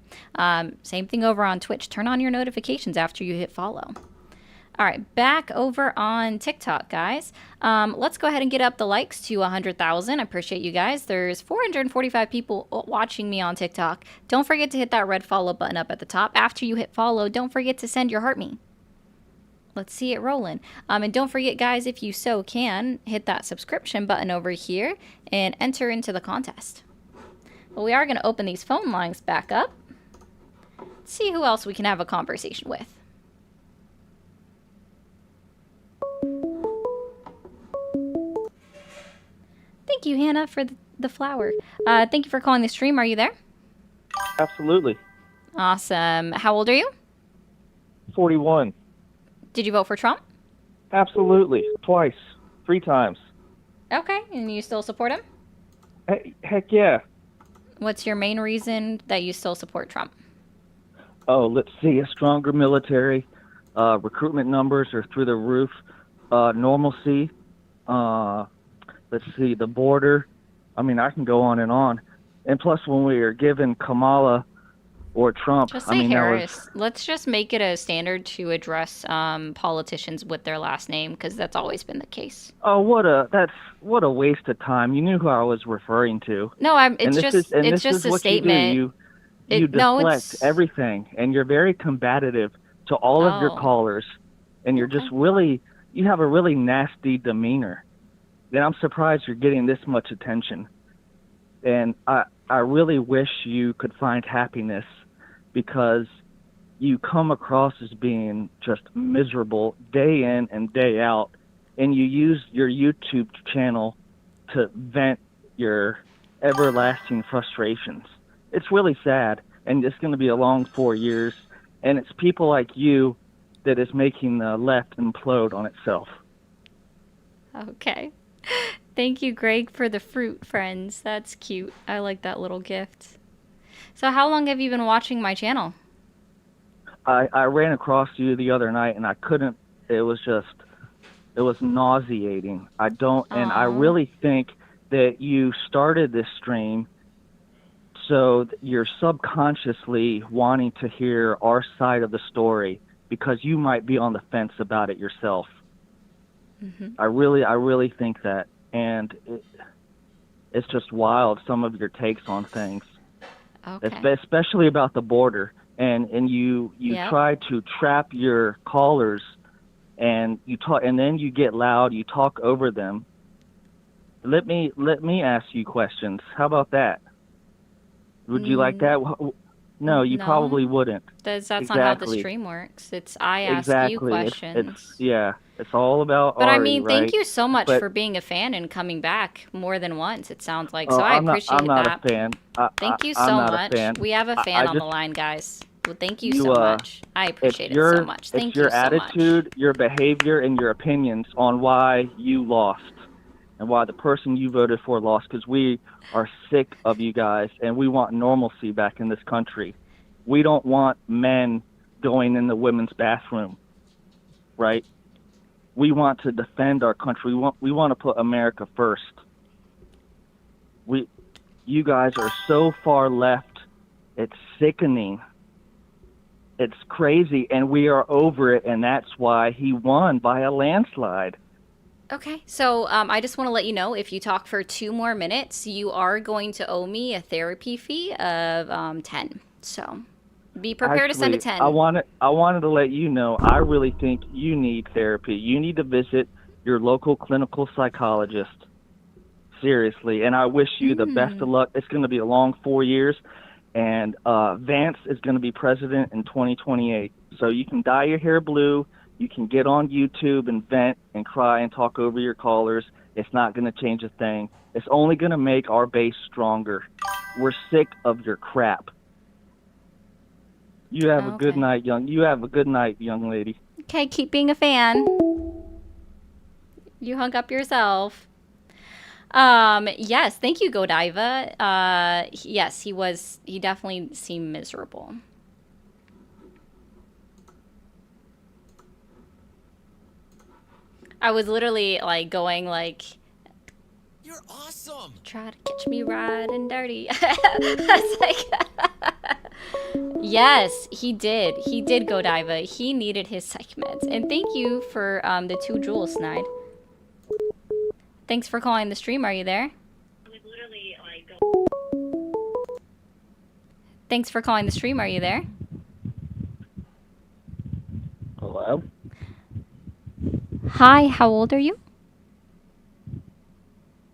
Same thing over on Twitch. Turn on your notifications after you hit follow. All right, back over on TikTok, guys. Let's go ahead and get up the likes to 100,000. I appreciate you guys. There's 445 people watching me on TikTok. Don't forget to hit that red follow button up at the top. After you hit follow, don't forget to send your heart me. Let's see it rolling. And don't forget, guys, if you so can, hit that subscription button over here and enter into the contest. Well, we are going to open these phone lines back up. Let's see who else we can have a conversation with. Thank you, Hannah, for the flower. Thank you for calling the stream. Are you there? Absolutely. Awesome. How old are you? 41. Did you vote for Trump? Absolutely. Twice. 3 times. Okay. And you still support him? Heck yeah. What's your main reason that you still support Trump? Oh, let's see. A stronger military. Recruitment numbers are through the roof. Normalcy. Let's see, the border. I mean, I can go on. And plus, when we are given Kamala or Trump, Just say Harris. Let's just make it a standard to address politicians with their last name, because that's always been the case. Oh, what a waste of time. You knew who I was referring to. No, it's just a statement. You deflect everything, and you're very combative to all of your callers, and you're just really, you have a really nasty demeanor. And I'm surprised you're getting this much attention. And I really wish you could find happiness, because you come across as being just miserable day in and day out, and you use your YouTube channel to vent your everlasting frustrations. It's really sad, and it's going to be a long 4 years, and it's people like you that is making the left implode on itself. Okay. Thank you, Greg, for the fruit, friends. That's cute. I like that little gift. So how long have you been watching my channel? I ran across you the other night, and I couldn't. It was nauseating. And I really think that you started this stream so that you're subconsciously wanting to hear our side of the story, because you might be on the fence about it yourself. Mm-hmm. I really think that, and it's just wild, some of your takes on things, especially about the border, and you try to trap your callers, and you talk, and then you get loud, you talk over them. Let me ask you questions. How about that? Would you like that? No, you No. probably wouldn't. That's not how the Exactly. stream works. It's I ask you Exactly. questions. It's all about But I Ari, mean, thank right? you so much But for being a fan and coming back more than once, it sounds like. So I I'm appreciate not that. a fan. Thank you I'm so not a much. fan. We have a fan I on the just line, guys. Well, thank you you so much. I appreciate it so much. Thank it's you your so much. attitude, your behavior, and your opinions on why you lost and why the person you voted for lost. Because we are sick of you guys, and we want normalcy back in this country. We don't want men going in the women's bathroom, right? We want to defend our country. We want to put America first. You guys are so far left. It's sickening. It's crazy, and we are over it, and that's why he won by a landslide. Okay, so I just want to let you know, if you talk for 2 more minutes, you are going to owe me a therapy fee of 10. So be prepared to send a Actually, 10. I wanted to let you know, I really think you need therapy. You need to visit your local clinical psychologist. Seriously, and I wish you the best of luck. It's going to be a long 4 years, and Vance is going to be president in 2028. So you can dye your hair blue. You can get on YouTube and vent and cry and talk over your callers. It's not going to change a thing. It's only going to make our base stronger. We're sick of your crap. You have a good night, young lady. Okay, keep being a fan. You hung up yourself. Yes, thank you, Godiva. Yes, he definitely seemed miserable. I was literally like going like, "You're awesome. Try to catch me riding dirty." I was like, yes, he did. He did, Godiva. He needed his psych meds. And thank you for the 2 jewels, Snide. Thanks for calling the stream. Are you there? Thanks for calling the stream. Are you there? Hello? Hi, how old are you?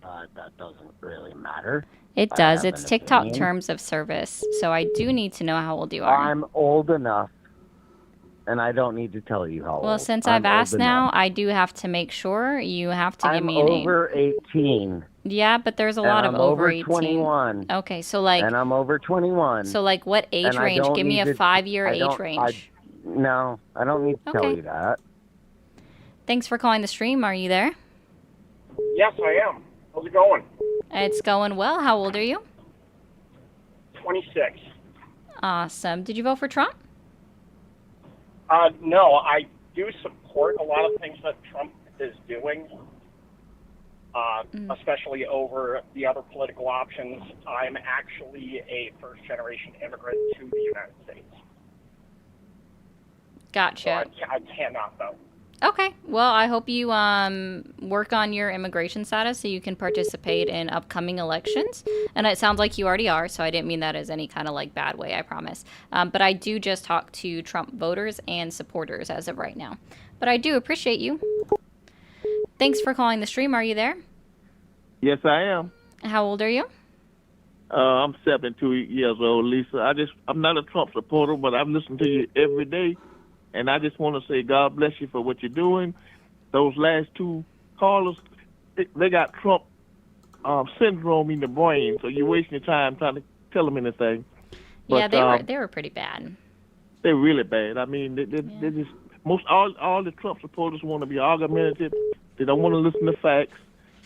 That doesn't really matter. It I does. have It's an TikTok opinion. terms of service. So I do need to know how old you are. I'm old enough, and I don't need to tell you how old. Well, since I'm I've asked old now, enough. I do have to make sure you have to give I'm me an age. over 18. Yeah, but there's a lot of I'm over over 18. 21. Okay, so like. And I'm over 21. So like what age And I range? don't Give me need a to- 5-year I age don't- range. No, I don't need to tell Okay. you that. Thanks for calling the stream. Are you there? Yes, I am. How's it going? It's going well. How old are you? 26. Awesome. Did you vote for Trump? No, I do support a lot of things that Trump is doing, especially over the other political options. I'm actually a first-generation immigrant to the United States. Gotcha. So I cannot vote. Okay. Well, I hope you work on your immigration status so you can participate in upcoming elections. And it sounds like you already are, so I didn't mean that as any kind of like bad way, I promise. But I do just talk to Trump voters and supporters as of right now. But I do appreciate you. Thanks for calling the stream. Are you there? Yes, I am. How old are you? I'm 72 years old, Lisa. I'm not a Trump supporter, but I've listened to you every day. And I just want to say God bless you for what you're doing. Those last 2 callers, they got Trump syndrome in the brain, so you're wasting your time trying to tell them anything. Yeah, But, they were pretty bad. They're really bad. I mean, they just all the Trump supporters want to be argumentative. They don't want to listen to facts,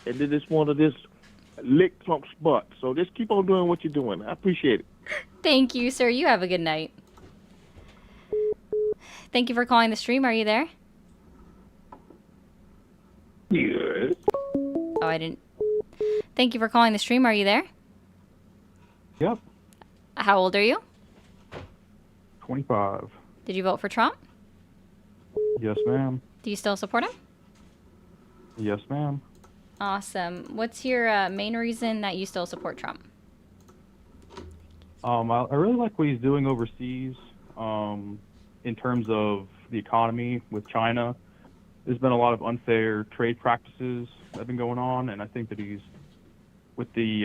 and they just want to just lick Trump's butt. So just keep on doing what you're doing. I appreciate it. Thank you, sir. You have a good night. Thank you for calling the stream. Are you there? Yes. Oh, I didn't. Thank you for calling the stream. Are you there? Yep. How old are you? 25. Did you vote for Trump? Yes, ma'am. Do you still support him? Yes, ma'am. Awesome. What's your main reason that you still support Trump? I really like what he's doing overseas. In terms of the economy with China, there's been a lot of unfair trade practices that have been going on, and I think that he's, with the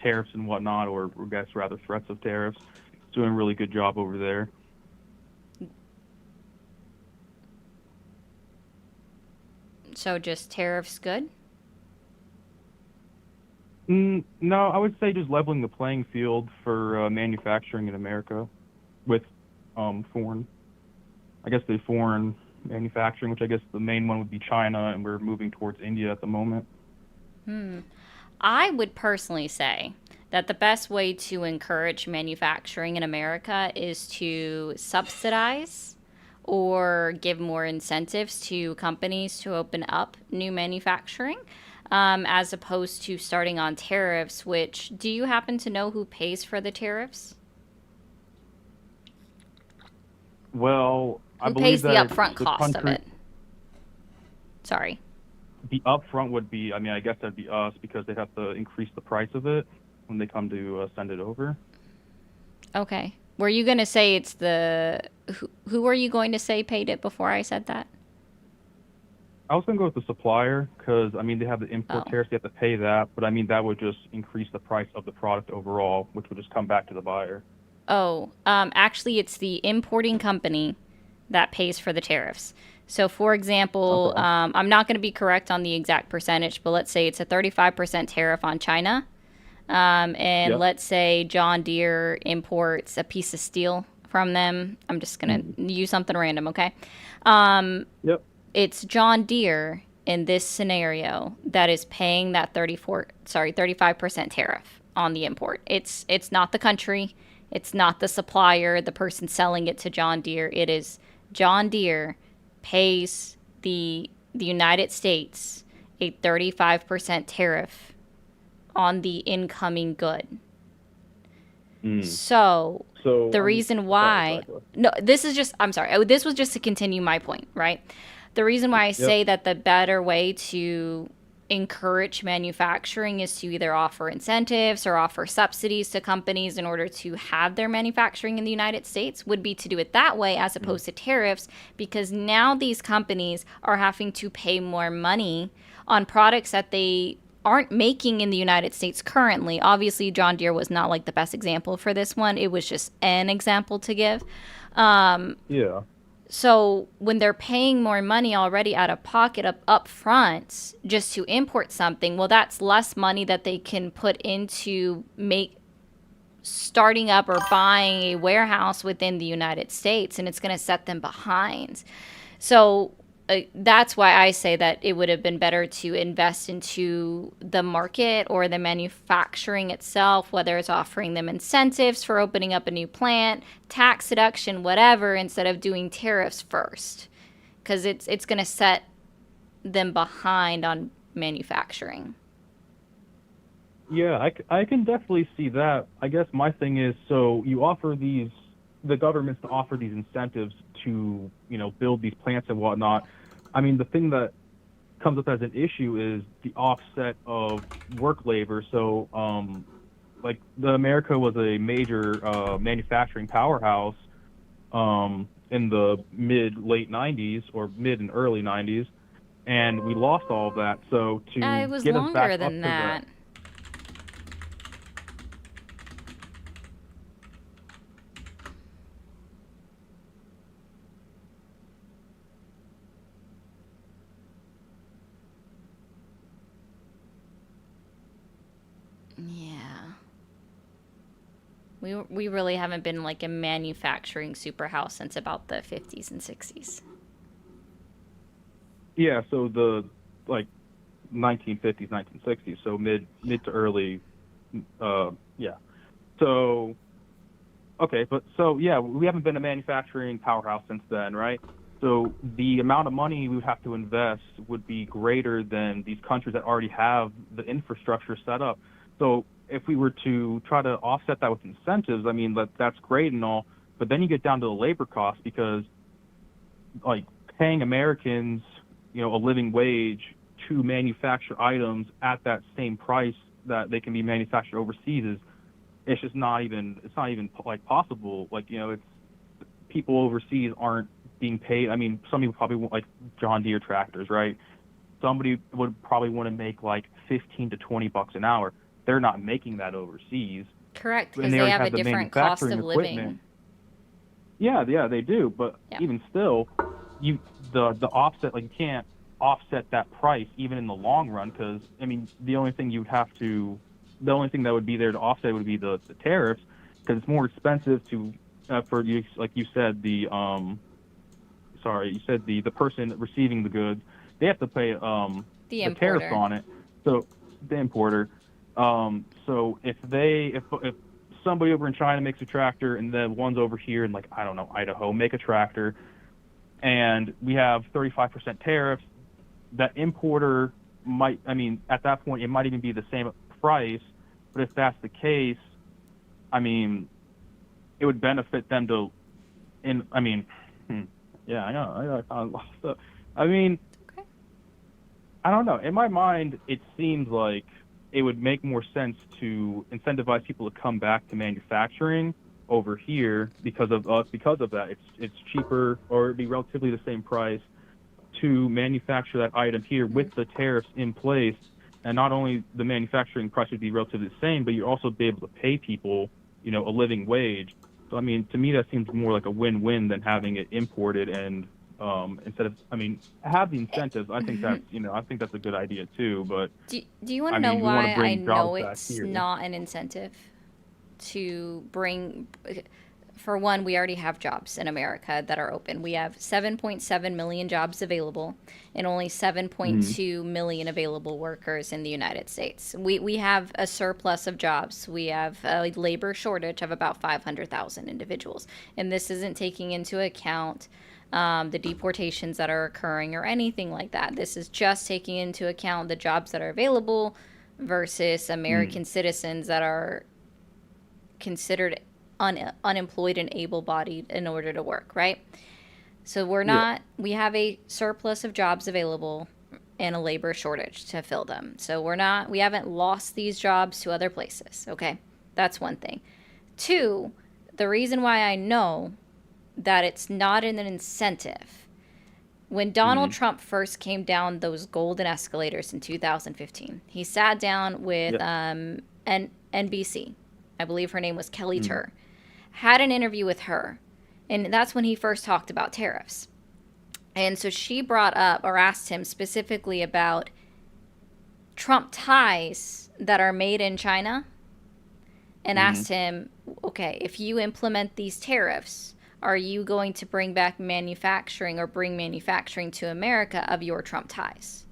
tariffs and whatnot, or I guess rather threats of tariffs, doing a really good job over there. So just tariffs good? No, I would say just leveling the playing field for manufacturing in America with foreign, I guess the foreign manufacturing, which I guess the main one would be China, and we're moving towards India at the moment. I would personally say that the best way to encourage manufacturing in America is to subsidize or give more incentives to companies to open up new manufacturing, as opposed to starting on tariffs, which, do you happen to know who pays for the tariffs? Well, I Who believe pays the that upfront the cost of country, it? Sorry. the upfront would be, I mean, I guess that'd be us because they'd have to increase the price of it when they come to send it over. Okay. Were you going to say it's the... Who were you going to say paid it before I said that? I was going to go with the supplier because, I mean, they have the import Oh. tariffs, they have to pay that, but I mean, that would just increase the price of the product overall, which would just come back to the buyer. Oh, actually, it's the importing company that pays for the tariffs. So, for example, Okay. I'm not going to be correct on the exact percentage, but let's say it's a 35% tariff on China. And Yep. let's say John Deere imports a piece of steel from them. I'm just going to use something random, okay? Yep. It's John Deere in this scenario that is paying that 35% tariff on the import. It's not the country, it's not the supplier, the person selling it to John Deere. It is John Deere pays the United States a 35% tariff on the incoming good. So So the I'm- reason sorry, why sorry. no, this is just, I'm sorry, this was just to continue my point, right? The reason why I say that the better way to encourage manufacturing is to either offer incentives or offer subsidies to companies in order to have their manufacturing in the United States would be to do it that way as opposed to tariffs, because now these companies are having to pay more money on products that they aren't making in the United States currently. Obviously, John Deere was not like the best example for this one. It was just an example to give. Yeah. So when they're paying more money already out of pocket up front just to import something, well, that's less money that they can put into starting up or buying a warehouse within the United States, and it's going to set them behind. So that's why I say that it would have been better to invest into the market or the manufacturing itself, whether it's offering them incentives for opening up a new plant, tax deduction, whatever, instead of doing tariffs first, because it's going to set them behind on manufacturing. Yeah, I can definitely see that. I guess my thing is, so you offer the governments to offer these incentives to, build these plants and whatnot. I mean, the thing that comes up as an issue is the offset of work labor. So, like, America was a major manufacturing powerhouse in the late 90s or mid and early 90s, and we lost all of that. So to It was get us back longer up than to that. Yeah. We really haven't been like a manufacturing superhouse since about the 50s and 60s. Yeah, so the 1950s, 1960s, so mid to early, yeah. So, okay, but so yeah, we haven't been a manufacturing powerhouse since then, right? So the amount of money we would have to invest would be greater than these countries that already have the infrastructure set up. So if we were to try to offset that with incentives, I mean, that's great and all, but then you get down to the labor cost because, like, paying Americans, a living wage to manufacture items at that same price that they can be manufactured overseas it's just not even like possible. Like, it's people overseas aren't being paid. I mean, some people probably want, like, John Deere tractors, right? Somebody would probably want to make like $15 to $20 an hour. They're not making that overseas. Correct, and because they they already have a have the different cost manufacturing of living. equipment. Yeah, they do. But Yeah. even still, the offset, like, you can't offset that price even in the long run, because I mean the only thing that would be there to offset would be the tariffs, because it's more expensive to for you, like you said, the person receiving the goods, they have to pay The the tariffs importer. on it. So the importer. So if somebody over in China makes a tractor and the ones over here in, like, I don't know, Idaho make a tractor, and we have 35% tariffs, that importer might, I mean, at that point it might even be the same price. But if that's the case, I mean, it would benefit them to, yeah, I know. I lost it. I mean, Okay. I don't know. In my mind, it seems like it would make more sense to incentivize people to come back to manufacturing over here because of that. It's cheaper, or it'd be relatively the same price to manufacture that item here with the tariffs in place. And not only the manufacturing price would be relatively the same, but you'd also be able to pay people, a living wage. So, I mean, to me, that seems more like a win-win than having it imported. And instead of, have the incentives. I think that's a good idea too. But Do you want I to know mean, we want why to bring I know jobs back it's here. not an incentive to bring? For one, we already have jobs in America that are open. We have 7.7 million jobs available and only 7.2 million available workers in the United States. We have a surplus of jobs. We have a labor shortage of about 500,000 individuals. And this isn't taking into account the deportations that are occurring or anything like that. This is just taking into account the jobs that are available versus American citizens that are considered unemployed and able-bodied in order to work, right? So we have a surplus of jobs available and a labor shortage to fill them. So we haven't lost these jobs to other places, okay? That's one thing. Two, the reason why I know that it's not an incentive, when Donald Trump first came down those golden escalators in 2015, he sat down with NBC. I believe her name was Kelly Tur. Had an interview with her, and that's when he first talked about tariffs. And so she brought up or asked him specifically about Trump ties that are made in China, and asked him, okay, if you implement these tariffs, are you going to bring back manufacturing or bring manufacturing to America of your Trump ties?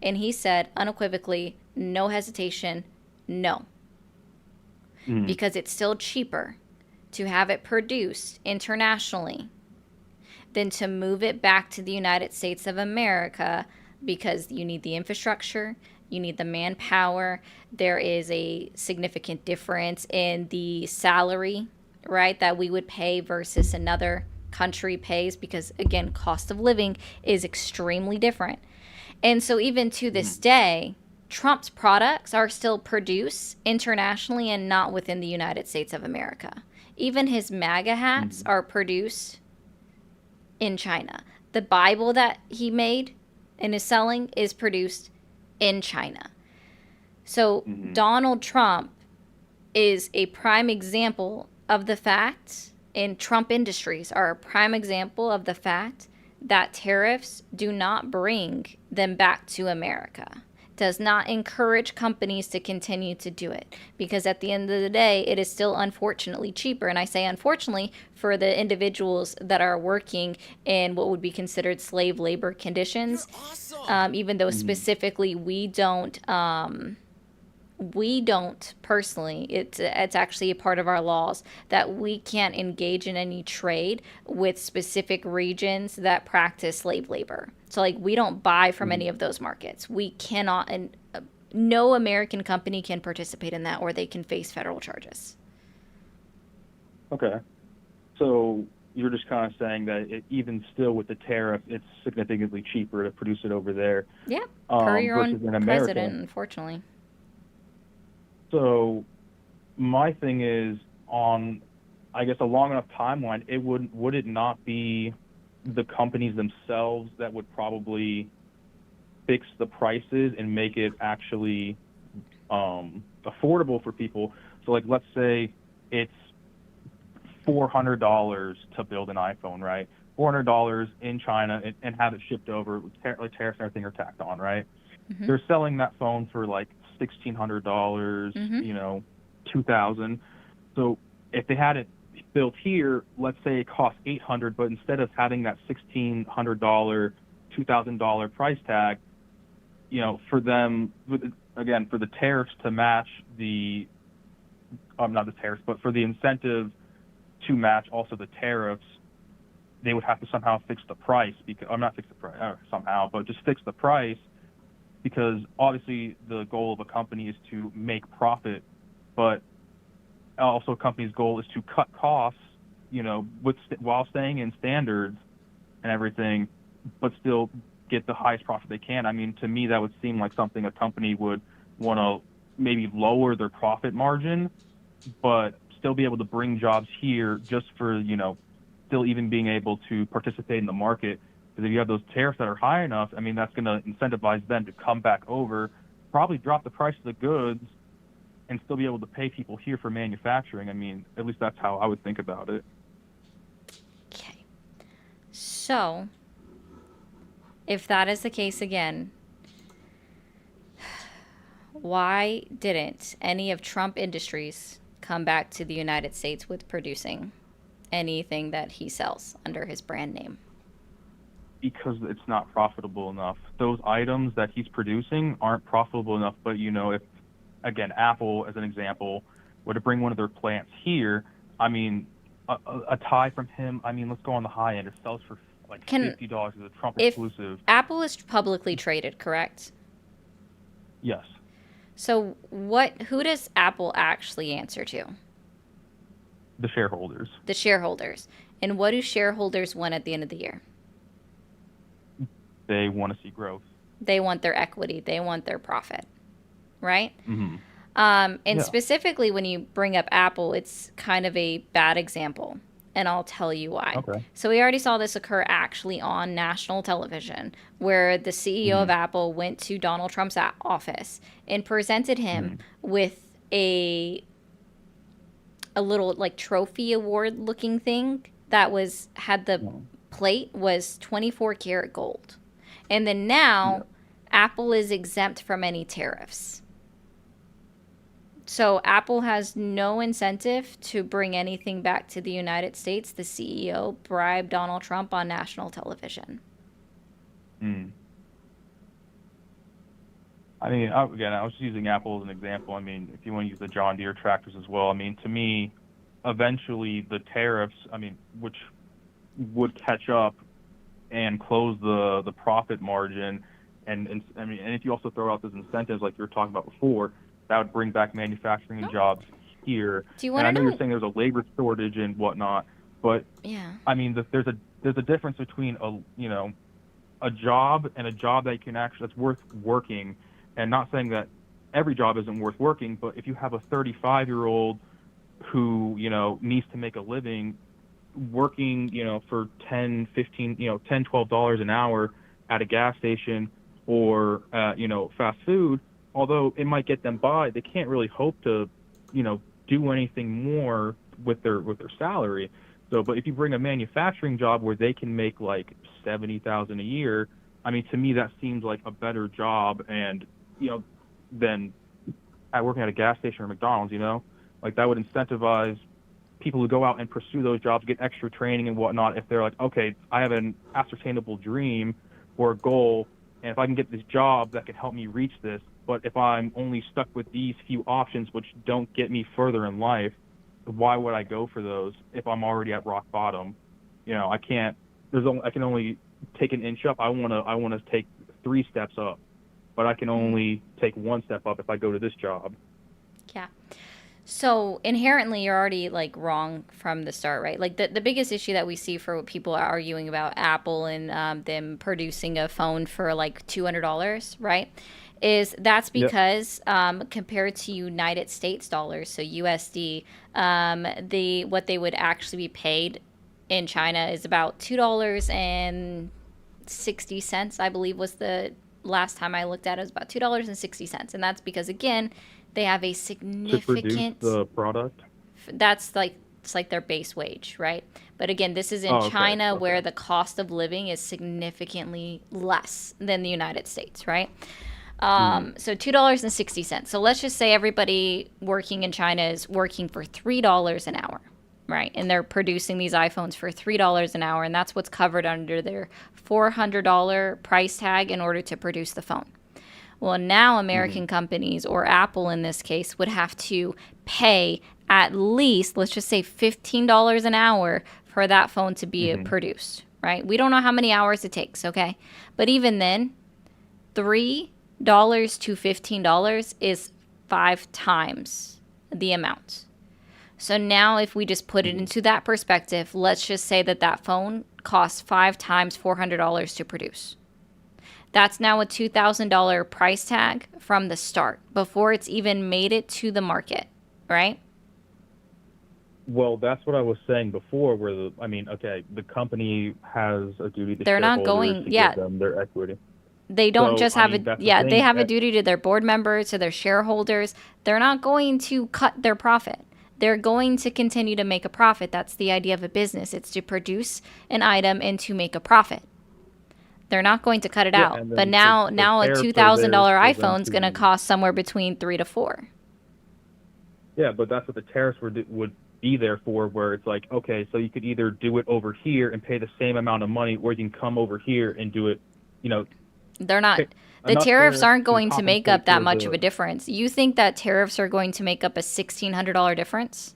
And he said unequivocally, no hesitation, no. Because it's still cheaper to have it produced internationally than to move it back to the United States of America, because you need the infrastructure, you need the manpower. There is a significant difference in the salary, right, that we would pay versus another country pays, because, again, cost of living is extremely different. And so even to this day, Trump's products are still produced internationally and not within the United States of America. Even his MAGA hats are produced in China. The Bible that he made and is selling is produced in China. So Donald Trump is a prime example of the fact, and Trump Industries are a prime example of the fact that tariffs do not bring them back to America. Does not encourage companies to continue to do it, because at the end of the day, it is still unfortunately cheaper. And I say unfortunately for the individuals that are working in what would be considered slave labor conditions. Even though specifically we don't personally, it's actually a part of our laws that we can't engage in any trade with specific regions that practice slave labor. So, like, we don't buy from any of those markets. We cannot, and no American company can participate in that, or they can face federal charges. Okay. So you're just kind of saying that even still with the tariff, it's significantly cheaper to produce it over there. Yeah, per your own versus in America. president, unfortunately. So my thing is, on, I guess, a long enough timeline, would it not be the companies themselves that would probably fix the prices and make it actually affordable for people, So like, let's say it's $400 to build an iPhone, right? $400 in China and have it shipped over with like tariffs and everything are tacked on, right? Mm-hmm. They're selling that phone for like $1,600, Mm-hmm. $2,000. So if they had it built here, let's say it costs $800, but instead of having that $1,600, $2,000 price tag, for them, again, for the tariffs to match the, not the tariffs, but for the incentive to match also the tariffs, they would have to somehow fix the price because, not fix the price somehow, but just fix the price, because obviously the goal of a company is to make profit, but also a company's goal is to cut costs, while staying in standards and everything, but still get the highest profit they can. I mean, to me, that would seem like something a company would want to maybe lower their profit margin, but still be able to bring jobs here just for, still even being able to participate in the market. Because if you have those tariffs that are high enough, I mean, that's going to incentivize them to come back over, probably drop the price of the goods, and still be able to pay people here for manufacturing. I mean, at least that's how I would think about it. Okay. So, if that is the case again, why didn't any of Trump Industries come back to the United States with producing anything that he sells under his brand name? Because it's not profitable enough. Those items that he's producing aren't profitable enough. But, if, again, Apple, as an example, were to bring one of their plants here, I mean, a tie from him, I mean, let's go on the high end. It sells for like $50 as a Trump exclusive. Apple is publicly traded, correct? Yes. So who does Apple actually answer to? The shareholders. The shareholders. And what do shareholders want at the end of the year? They want to see growth. They want their equity. They want their profit, right? Mm-hmm. And specifically when you bring up Apple, it's kind of a bad example. And I'll tell you why. Okay. So we already saw this occur actually on national television, where the CEO of Apple went to Donald Trump's office and presented him with a little like trophy award looking thing that had the plate was 24 karat gold. And then now Apple is exempt from any tariffs. So Apple has no incentive to bring anything back to the United States. The CEO bribed Donald Trump on national television. I mean, again, I was just using Apple as an example. I mean, if you want to use the John Deere tractors as well, I mean, to me, eventually the tariffs, I mean, which would catch up and close the profit margin, and I mean, and if you also throw out those incentives like you were talking about before, that would bring back manufacturing and jobs here. Do you want to know? know? You're saying there's a labor shortage and whatnot, but I mean, there's a difference between a job and a job that you can actually that's worth working, and not saying that every job isn't worth working, but if you have a 35-year-old who needs to make a living, working for $10, $15, $10, $12 an hour at a gas station or fast food, although it might get them by, they can't really hope to, do anything more with their salary. So, but if you bring a manufacturing job where they can make like $70,000 a year, I mean, to me that seems like a better job, and than working at a gas station or McDonald's. Like that would incentivize people to go out and pursue those jobs, get extra training and whatnot. If they're like, okay, I have an ascertainable dream or a goal, and if I can get this job that can help me reach this, but if I'm only stuck with these few options which don't get me further in life, why would I go for those if I'm already at rock bottom? I can't. I can only take an inch up. I want to take 3 steps up, but I can only take 1 step up if I go to this job. Yeah. So inherently, you're already like wrong from the start, right? Like the biggest issue that we see for what people are arguing about Apple and them producing a phone for like $200, right? Is that's because compared to United States dollars, so USD, what they would actually be paid in China is about $2.60, I believe was the last time I looked at it. It was about $2.60. And that's because, again, They have a to produce significant, the product? that's like, it's like their base wage, right? But again, this is in Oh, okay, China okay. where the cost of living is significantly less than the United States, right? So $2.60. So let's just say everybody working in China is working for $3 an hour, right? And they're producing these iPhones for $3 an hour, and that's what's covered under their $400 price tag in order to produce the phone. Well, now American companies, or Apple in this case, would have to pay at least, let's just say $15 an hour for that phone to be produced, right? We don't know how many hours it takes, okay? But even then, $3 to $15 is 5 times the amount. So now if we just put it into that perspective, let's just say that that phone costs 5 times $400 to produce. That's now a $2,000 price tag from the start, before it's even made it to the market, right? Well, that's what I was saying before, where the company has a duty to They're not shareholders going- to yeah. give them their equity. They don't So, just I have mean, a, that's the yeah, thing, they have a that- duty to their board members, to their shareholders. They're not going to cut their profit. They're going to continue to make a profit. That's the idea of a business. It's to produce an item and to make a profit. They're not going to cut it Yeah, out. and But then now the a tariffs are $2,000 there for them iPhone's going to cost somewhere between 3 to 4. Yeah, but that's what the tariffs would be there for, where it's like, okay, so you could either do it over here and pay the same amount of money, or you can come over here and do it, They're not. pick The enough tariffs there aren't to going to make up compensate that for much of the- a difference. You think that tariffs are going to make up a $1,600 difference?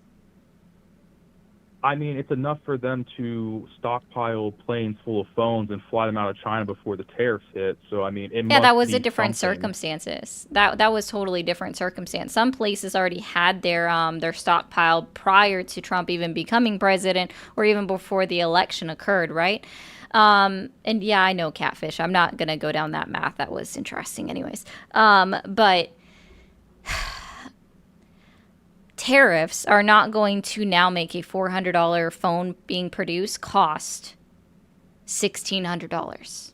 I mean, it's enough for them to stockpile planes full of phones and fly them out of China before the tariffs hit. So, I mean, it Yeah, must that was be a different something. circumstances. That was totally different circumstance. Some places already had their stockpile prior to Trump even becoming president, or even before the election occurred, right? And yeah, I know catfish. I'm not gonna go down that math. That was interesting, anyways. But tariffs are not going to now make a $400 phone being produced cost $1,600.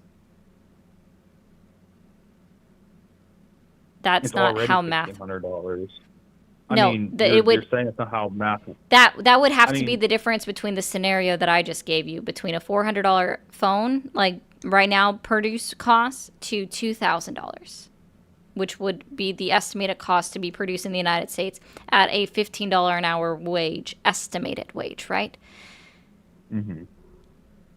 That's It's not already how math. $1,600. No, I mean, it you're would. saying it's not how math. That would have I to be mean- the difference between the scenario that I just gave you, between a $400 phone, like right now produced cost, to $2,000, which would be the estimated cost to be produced in the United States at a $15 an hour wage, estimated wage, right? Mm-hmm.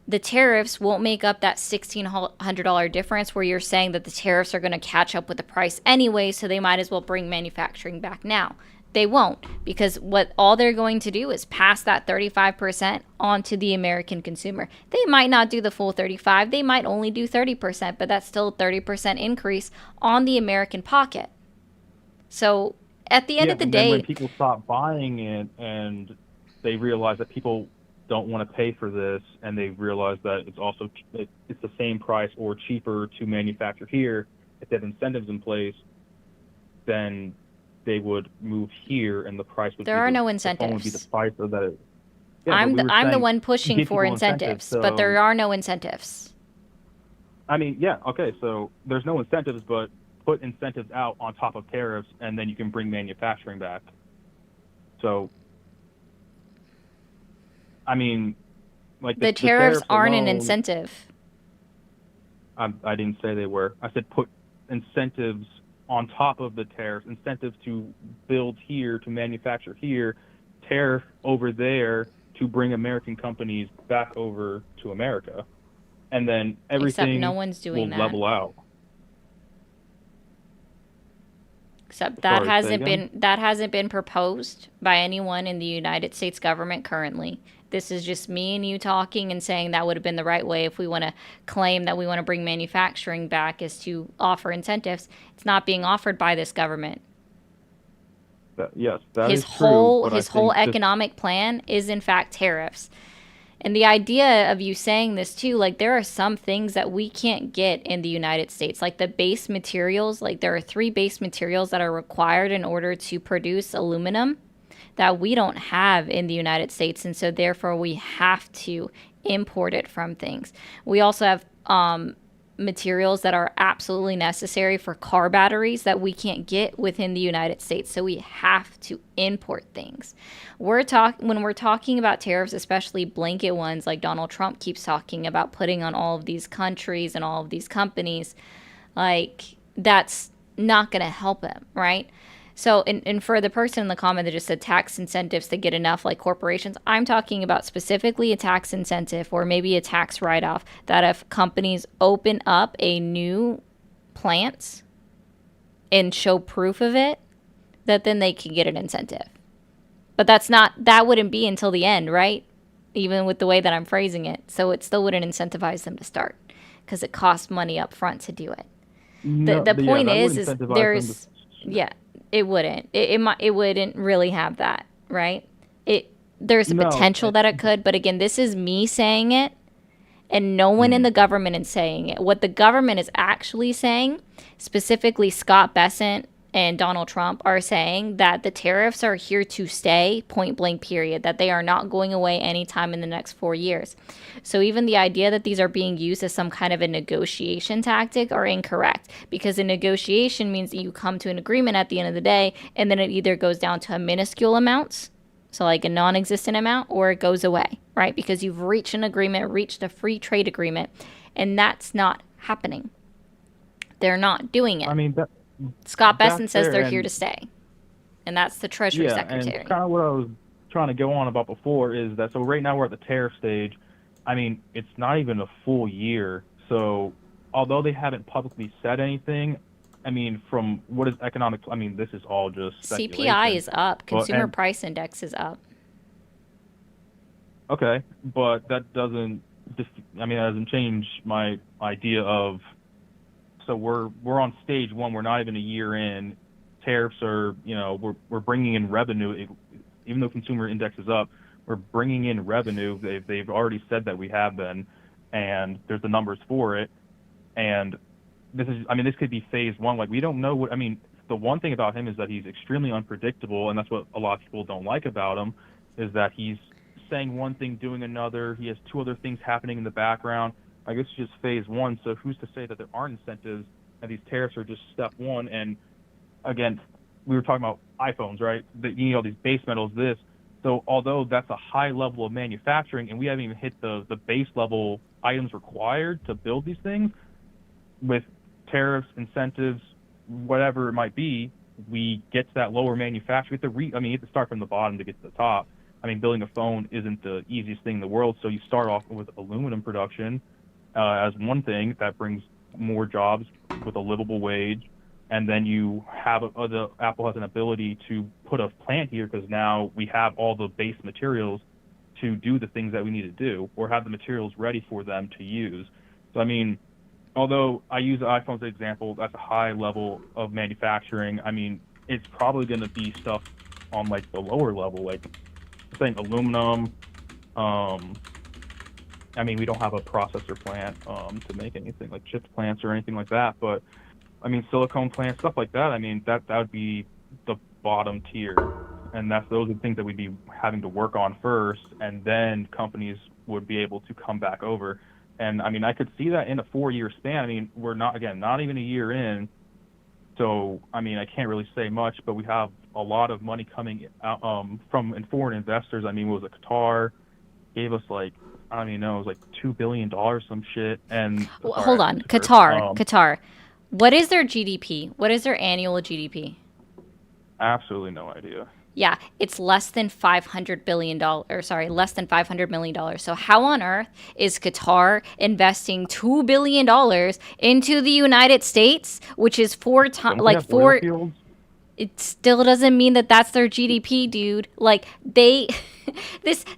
The tariffs won't make up that $1,600 difference, where you're saying that the tariffs are going to catch up with the price anyway, so they might as well bring manufacturing back now. They won't, because what all they're going to do is pass that 35% onto the American consumer. They might not do the full 35, they might only do 30%, but that's still a 30% increase on the American pocket. So at the end of the and then day, when people stop buying it and they realize that people don't want to pay for this, and they realize that it's the same price or cheaper to manufacture here, if they have incentives in place, then they would move here, and the price would. There be are the, no the phone incentives. would be the price of that. Yeah, I'm but we were the saying one pushing give for people incentives, but there so- are no incentives. I mean, yeah, okay, so there's no incentives, but put incentives out on top of tariffs, and then you can bring manufacturing back. So, I mean, like The tariffs aren't an alone- incentive. I didn't say they were. I said put incentives on top of the tariffs, incentives to build here, to manufacture here, tariff over there to bring American companies back over to America. And then everything no one's doing will that. level out. Except that Sorry, say again? hasn't been proposed by anyone in the United States government currently. This is just me and you talking and saying that would have been the right way if we want to claim that we want to bring manufacturing back, is to offer incentives. It's not being offered by this government. Yes, that His is true. whole but I his whole think just- economic plan is in fact tariffs. And the idea of you saying this too, like there are some things that we can't get in the United States, like the base materials. Like there are 3 base materials that are required in order to produce aluminum that we don't have in the United States, and so therefore we have to import it from things. We also have materials that are absolutely necessary for car batteries that we can't get within the United States. So we have to import things. When we're talking about tariffs, especially blanket ones like Donald Trump keeps talking about putting on all of these countries and all of these companies, like that's not going to help him, right? So, and for the person in the comment that just said tax incentives to get enough like corporations, I'm talking about specifically a tax incentive or maybe a tax write-off that if companies open up a new plant and show proof of it, that then they can get an incentive. But that wouldn't be until the end, right? Even with the way that I'm phrasing it. So it still wouldn't incentivize them to start because it costs money up front to do it. The point is there's, yeah. It wouldn't. It wouldn't really have that, right? There's a potential that it could, but again, this is me saying it, and no one in the government is saying it. What the government is actually saying, specifically Scott Bessent and Donald Trump are saying that the tariffs are here to stay, point blank period, that they are not going away anytime in the next 4 years. So even the idea that these are being used as some kind of a negotiation tactic are incorrect, because a negotiation means that you come to an agreement at the end of the day, and then it either goes down to a minuscule amount, so like a non-existent amount, or it goes away, right? Because you've reached an agreement, reached a free trade agreement, and that's not happening. They're not doing it. I mean, Scott Bessent says they're here to stay, and that's the Treasury Secretary. And kind of what I was trying to go on about before is that, so right now we're at the tariff stage. I mean, it's not even a full year. So although they haven't publicly said anything, I mean, from what is economic, I mean, this is all just speculation. CPI is up. Consumer Price Index is up. Okay, but that doesn't, that doesn't change my idea of, so we're on stage one. We're not even a year in. Tariffs are, we're bringing in revenue. Even though consumer index is up, we're bringing in revenue. They've already said that we have been, and there's the numbers for it. And this could be phase one. Like, we don't know what. I mean, the one thing about him is that he's extremely unpredictable, and that's what a lot of people don't like about him, is that he's saying one thing, doing another. He has two other things happening in the background. I guess it's just phase one. So who's to say that there aren't incentives and these tariffs are just step one? And again, we were talking about iPhones, right? These base metals, this. So although that's a high level of manufacturing and we haven't even hit the base level items required to build these things, with tariffs, incentives, whatever it might be, we get to that lower manufacturing. You have to start from the bottom to get to the top. I mean, building a phone isn't the easiest thing in the world. So you start off with aluminum production as one thing that brings more jobs with a livable wage, and then you have Apple has an ability to put a plant here because now we have all the base materials to do the things that we need to do, or have the materials ready for them to use. So I mean, although I use the iPhone as an example, that's a high level of manufacturing. I mean, it's probably going to be stuff on like the lower level, like saying aluminum. I mean, we don't have a processor plant to make anything like chip plants or anything like that, but I mean, silicone plants, stuff like that. I mean, that would be the bottom tier, and those are the things that we'd be having to work on first, and then companies would be able to come back over. And I mean, I could see that in a 4-year span. I mean, we're not even a year in, so I mean, I can't really say much, but we have a lot of money coming out from foreign investors. I mean, what was it, Qatar gave us like, I don't even know, it was like $2 billion, some shit. And hold on, Qatar. What is their GDP? What is their annual GDP? Absolutely no idea. Yeah, it's less than $500 billion. Less than $500 million. So how on earth is Qatar investing $2 billion into the United States, which is 4 times, like 4? It still doesn't mean that that's their GDP, dude. Like this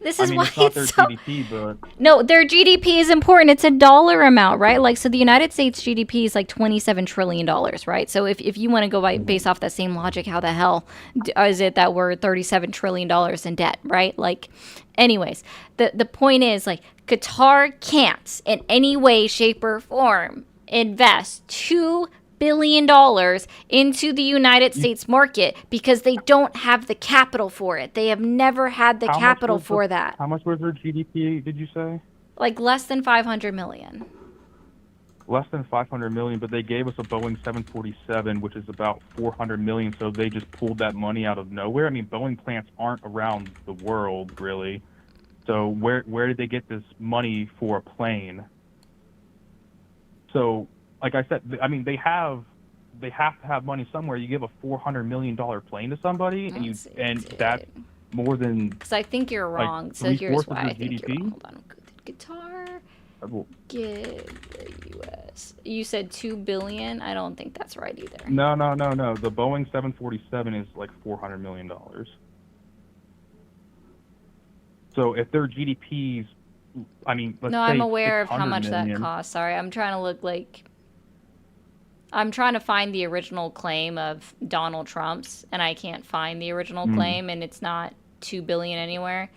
is why it's so. GDP, but... No, their GDP is important. It's a dollar amount, right? Like, so the United States GDP is like $27 trillion, right? So if you want to go based off that same logic, how the hell is it that we're $37 trillion in debt, right? Like, anyways, the point is, like, Qatar can't in any way, shape, or form invest $2 billion into the United States market because they don't have the capital for it. They have never had the capital for that. How much was their GDP, did you say? Like less than 500 million. less than 500 million, but they gave us a Boeing 747, which is about 400 million. So they just pulled that money out of nowhere. I mean, Boeing plants aren't around the world really. So where did they get this money for a plane? So, like I said, I mean, they have to have money somewhere. You give a $400 million plane to somebody, and that's more than. Because I think you're like, wrong. So here's why I think GDP? you're wrong. Hold on. Guitar. Give the U.S. You said $2 billion. I don't think that's right either. No. The Boeing 747 is like $400 million. So if their GDP's, I mean, let's say I'm aware of how much million, that costs. Sorry, I'm trying to look like. I'm trying to find the original claim of Donald Trump's, and I can't find the original claim, and it's not $2 billion anywhere.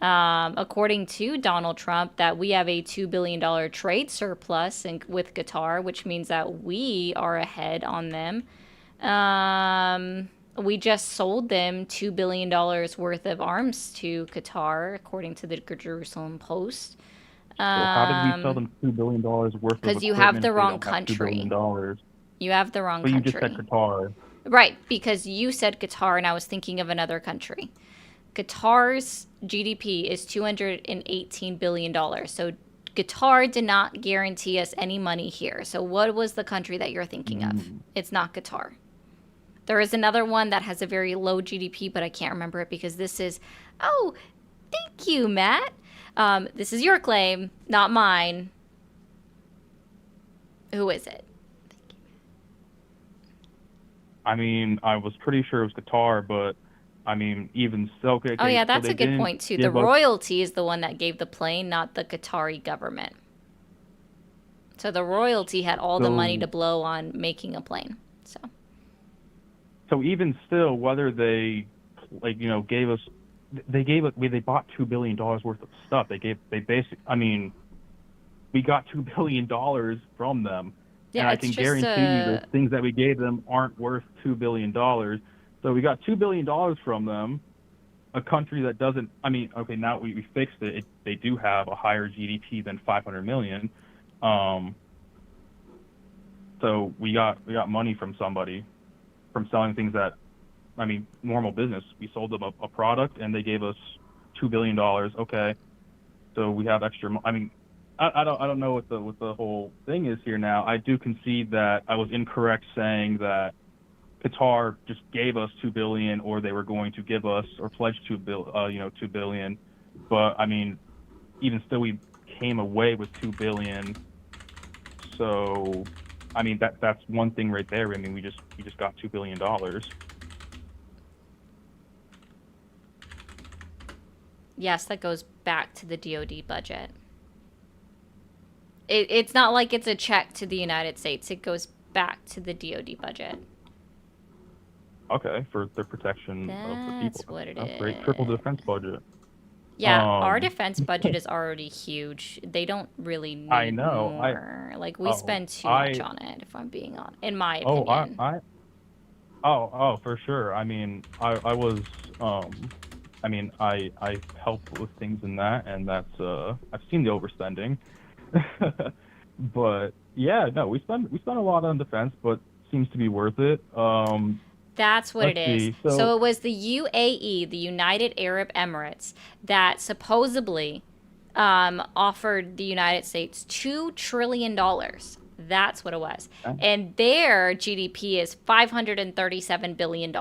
According to Donald Trump, that we have a $2 billion trade surplus with Qatar, which means that we are ahead on them. We just sold them $2 billion worth of arms to Qatar, according to the Jerusalem Post. So how did we sell them $2 billion worth of equipment? Because you have the wrong country. You have the wrong country. But you just said Qatar. Right, because you said Qatar, and I was thinking of another country. Qatar's GDP is $218 billion. So Qatar did not guarantee us any money here. So what was the country that you're thinking of? It's not Qatar. There is another one that has a very low GDP, but I can't remember it because this is... Oh, thank you, Matt. This is your claim, not mine. Who is it? I mean, I was pretty sure it was Qatar, but I mean, even still. Okay, oh yeah, that's a good point too. The royalty is the one that gave the plane, not the Qatari government. So the royalty had all the money to blow on making a plane. So even still, whether they, gave us, they bought $2 billion worth of stuff. I mean, we got $2 billion from them. Yeah, and I can guarantee you the things that we gave them aren't worth $2 billion. So we got $2 billion from them, a country that doesn't, I mean, okay, now we fixed it. They do have a higher GDP than 500 million. So we got money from somebody, from selling things that, I mean, normal business. We sold them a product and they gave us $2 billion. Okay. So we have extra, I mean, I don't know what the whole thing is here now. I do concede that I was incorrect saying that Qatar just gave us $2 billion, or they were going to give us or pledge $2 billion. But I mean, even still, we came away with $2 billion. So, I mean, that's one thing right there. I mean, we just got $2 billion. Yes, that goes back to the DoD budget. It's not like it's a check to the United States. It goes back to the DoD budget. Okay, for the protection of the people. That's what it is. Great, triple defense budget. Yeah, our defense budget is already huge. They don't really need more. We spend too much on it, if I'm being honest, in my opinion. For sure. I mean, I was, I helped with things in that, and that's, I've seen the overspending. But yeah, no, we spend a lot on defense, but seems to be worth it. That's what it is. So it was the UAE, the United Arab Emirates, that supposedly offered the United States $2 trillion. That's what it was. Okay. And their GDP is $537 billion.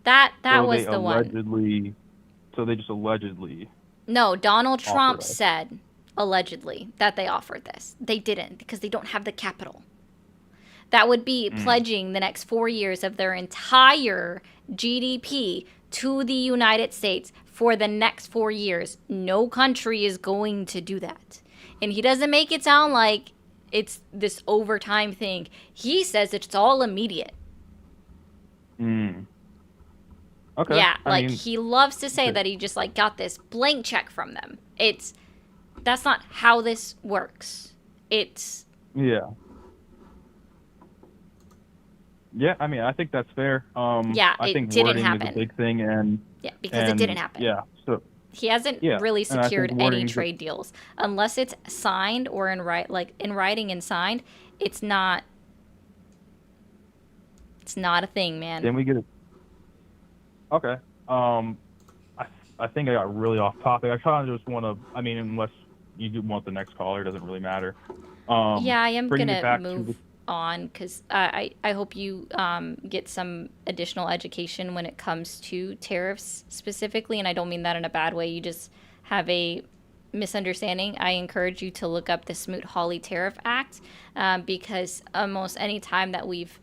That was the one. So they just allegedly... No, Donald Trump said, allegedly, that they offered this. They didn't, because they don't have the capital. That would be pledging the next 4 years of their entire GDP to the United States for the next 4 years. No country is going to do that. And he doesn't make it sound like it's this overtime thing. He says it's all immediate. Okay. Yeah, he loves to say that he just got this blank check from them. That's not how this works. Yeah, I mean, I think that's fair. I think didn't happen. Is a big thing, and because it didn't happen. Yeah, He hasn't Yeah, really and I think secured any wording is trade deals unless it's signed or in writing and signed. It's not. It's not a thing, man. Then we get it. Okay. I think I got really off topic. I kind of just want to. I mean, unless you do want the next caller, it doesn't really matter. Yeah, I am Bringing it gonna back to move the. on because I hope you get some additional education when it comes to tariffs specifically, and I don't mean that in a bad way. You just have a misunderstanding. I encourage you to look up the Smoot-Hawley Tariff Act because almost any time that we've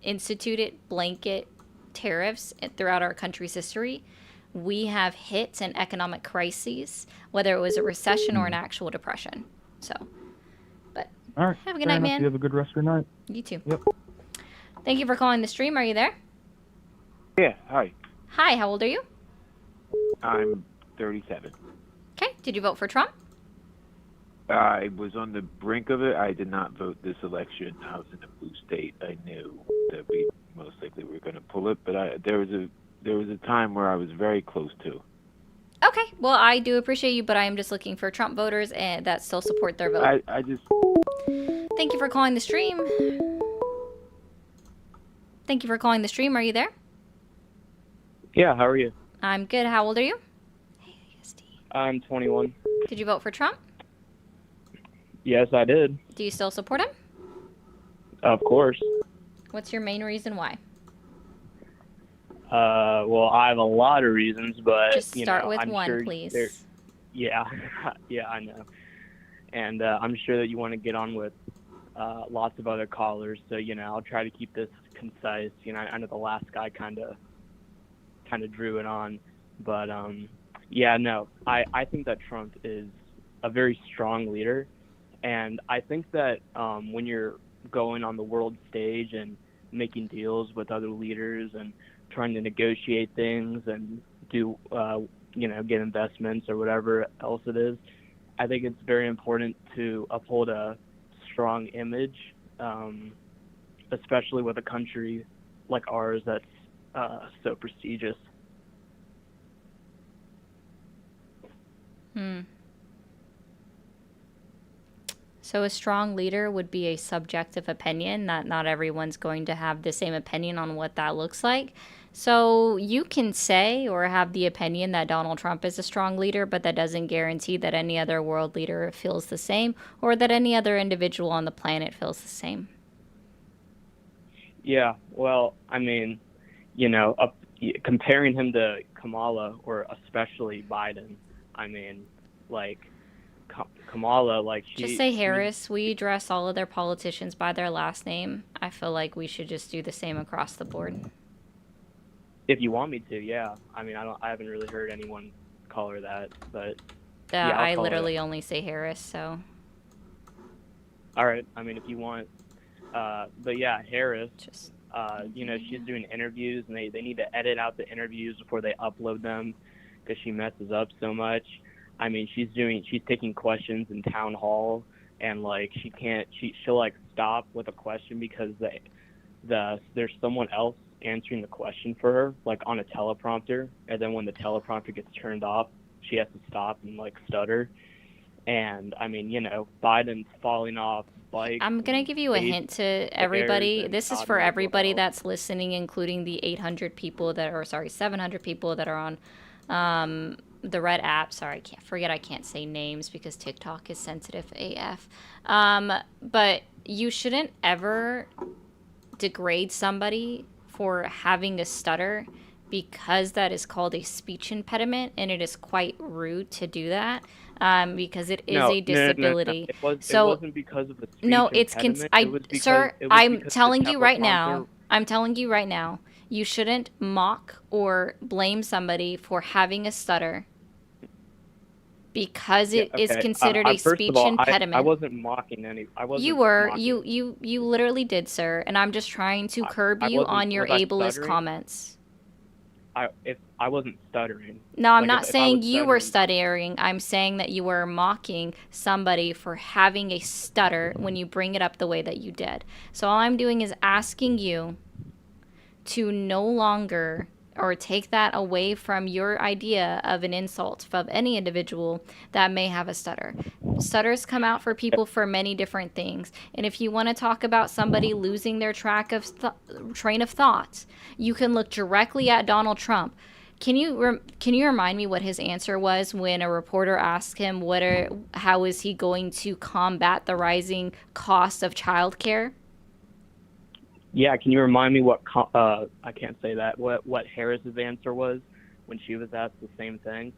instituted blanket tariffs throughout our country's history, we have hit an economic crises, whether it was a recession or an actual depression. So, but All right. have a good Fair night, enough. man. You have a good rest of your night. You too. Yep. Thank you for calling the stream. Are you there? Yeah, hi. Hi, how old are you? I'm 37. Okay. Did you vote for Trump? I was on the brink of it. I did not vote this election. I was in a blue state. I knew that we most likely were going to pull it, but there was a time where I was very close to. Okay. Well, I do appreciate you, but I am just looking for Trump voters and that still support their vote. I just. Thank you for calling the stream. Thank you for calling the stream. Are you there? Yeah, how are you? I'm good. How old are you? I'm 21. Did you vote for Trump? Yes, I did. Do you still support him? Of course. What's your main reason why? Well, I have a lot of reasons, but Just start with I'm one, sure please. Yeah, yeah, I know. And I'm sure that you want to get on with lots of other callers, so I'll try to keep this concise. I know the last guy kind of drew it on, but yeah, no, I think that Trump is a very strong leader, and I think that when you're going on the world stage and making deals with other leaders and trying to negotiate things and do get investments or whatever else it is, I think it's very important to uphold a strong image, especially with a country like ours that's so prestigious. So a strong leader would be a subjective opinion that not everyone's going to have the same opinion on what that looks like. So you can say or have the opinion that Donald Trump is a strong leader, but that doesn't guarantee that any other world leader feels the same or that any other individual on the planet feels the same. Yeah, well, I mean, comparing him to Kamala or especially Biden, I mean, like, Kamala, like, Just say Harris. We address all of their politicians by their last name. I feel like we should just do the same across the board. If you want me to, yeah. I mean, I haven't really heard anyone call her that, but yeah, I I'll call her literally that. only say Harris, so. All right. I mean, if you want, but yeah, Harris. She's doing interviews, and they need to edit out the interviews before they upload them because she messes up so much. I mean, she's taking questions in town hall, and like she'll like stop with a question because there's someone else answering the question for her, like on a teleprompter, and then when the teleprompter gets turned off, she has to stop and like stutter. And I mean, Biden's falling off bikes. I'm going to give you a hint to everybody. This is for everybody that's listening, including the 700 people that are on the red app. Sorry, I can't say names because TikTok is sensitive AF. But you shouldn't ever degrade somebody for having a stutter because that is called a speech impediment, and it is quite rude to do that because it is a disability. No. It wasn't because of the speech impediment. Sir, I'm telling you right now, you shouldn't mock or blame somebody for having a stutter because it is considered a speech impediment. I wasn't mocking any. You were. You literally did, sir. And I'm just trying to curb you on your ableist comments. I wasn't stuttering. No, I'm not saying you were stuttering. I'm saying that you were mocking somebody for having a stutter when you bring it up the way that you did. So all I'm doing is asking you to no longer or take that away from your idea of an insult of any individual that may have a stutter. Stutters come out for people for many different things. And if you want to talk about somebody losing their train of thought, you can look directly at Donald Trump. Can you remind me what his answer was when a reporter asked him how is he going to combat the rising cost of childcare? Yeah, can you remind me what I can't say that. What Harris's answer was when she was asked the same thing?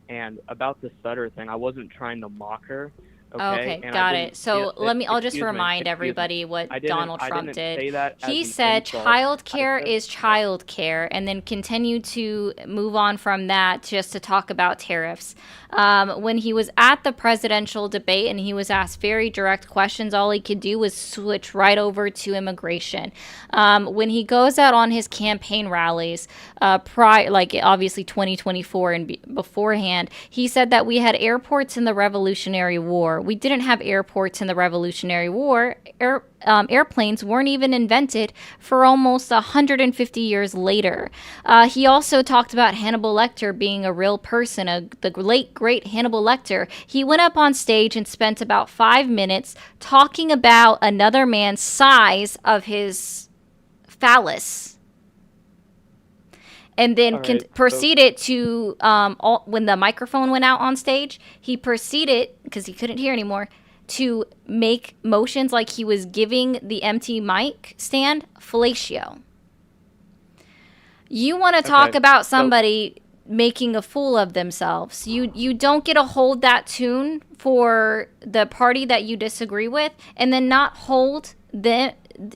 And about the stutter thing, I wasn't trying to mock her. Okay, got it. So I'll just remind everybody what Donald Trump did. He said childcare is childcare, and then continued to move on from that just to talk about tariffs. When he was at the presidential debate and he was asked very direct questions, all he could do was switch right over to immigration. When he goes out on his campaign rallies, obviously 2024 and beforehand, he said that we had airports in the Revolutionary War. We didn't have airports in the Revolutionary War. Airplanes weren't even invented for almost 150 years later. He also talked about Hannibal Lecter being a real person, the late, great Hannibal Lecter. He went up on stage and spent about 5 minutes talking about another man's size of his phallus. And then proceeded to, when the microphone went out on stage, he proceeded, because he couldn't hear anymore, to make motions like he was giving the empty mic stand fellatio. You want to talk about somebody making a fool of themselves. You don't get to hold that tune for the party that you disagree with and then not hold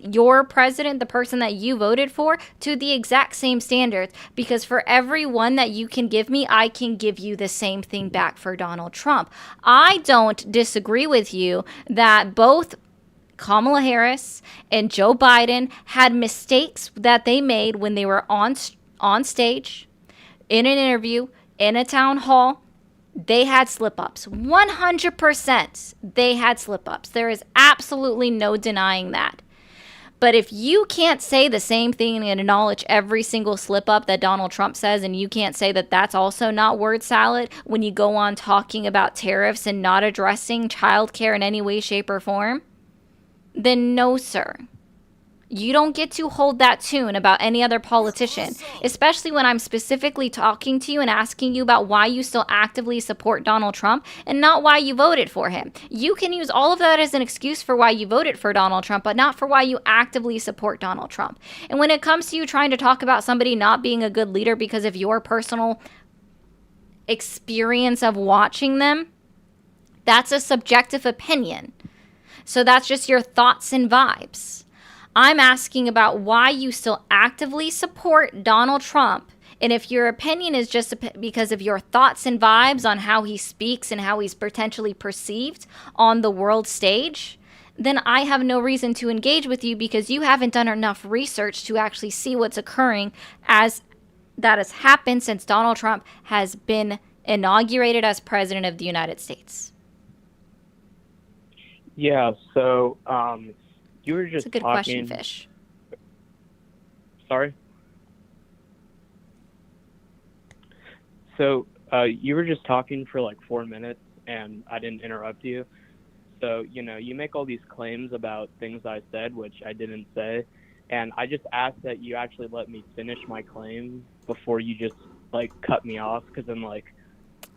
your president, the person that you voted for, to the exact same standards, because for every one that you can give me, I can give you the same thing back for Donald Trump. I don't disagree with you that both Kamala Harris and Joe Biden had mistakes that they made when they were on stage, in an interview, in a town hall. They had slip-ups. 100% they had slip-ups. There is absolutely no denying that. But if you can't say the same thing and acknowledge every single slip-up that Donald Trump says, and you can't say that that's also not word salad when you go on talking about tariffs and not addressing childcare in any way, shape, or form, then no, sir. You don't get to hold that tune about any other politician, especially when I'm specifically talking to you and asking you about why you still actively support Donald Trump and not why you voted for him. You can use all of that as an excuse for why you voted for Donald Trump, but not for why you actively support Donald Trump. And when it comes to you trying to talk about somebody not being a good leader because of your personal experience of watching them, that's a subjective opinion. So that's just your thoughts and vibes. I'm asking about why you still actively support Donald Trump. And if your opinion is just because of your thoughts and vibes on how he speaks and how he's potentially perceived on the world stage, then I have no reason to engage with you because you haven't done enough research to actually see what's occurring as that has happened since Donald Trump has been inaugurated as president of the United States. Yeah, so you were just It's a good talking... question, Fish. Sorry? So you were just talking for like 4 minutes and I didn't interrupt you. So, you make all these claims about things I said, which I didn't say. And I just asked that you actually let me finish my claim before you just cut me off. Because I'm like,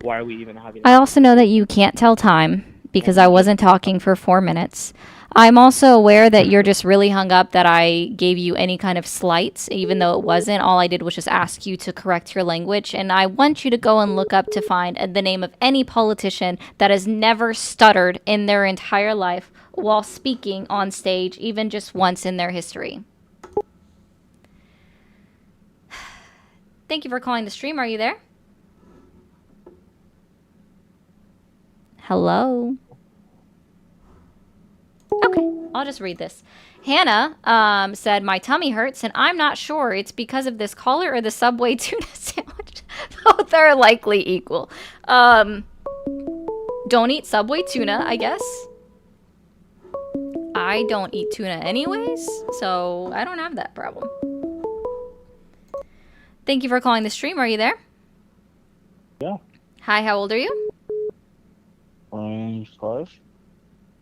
why are we even having... I also know that you can't tell time because I wasn't talking for 4 minutes. I'm also aware that you're just really hung up that I gave you any kind of slights, even though it wasn't. All I did was just ask you to correct your language, and I want you to go and look up to find the name of any politician that has never stuttered in their entire life while speaking on stage, even just once in their history. Thank you for calling the stream. Are you there? Hello? Okay, I'll just read this. Hannah said, my tummy hurts, and I'm not sure it's because of this collar or the Subway tuna sandwich. Both are likely equal. Don't eat Subway tuna, I guess. I don't eat tuna anyways, so I don't have that problem. Thank you for calling the stream. Are you there? Yeah. Hi, how old are you? 25.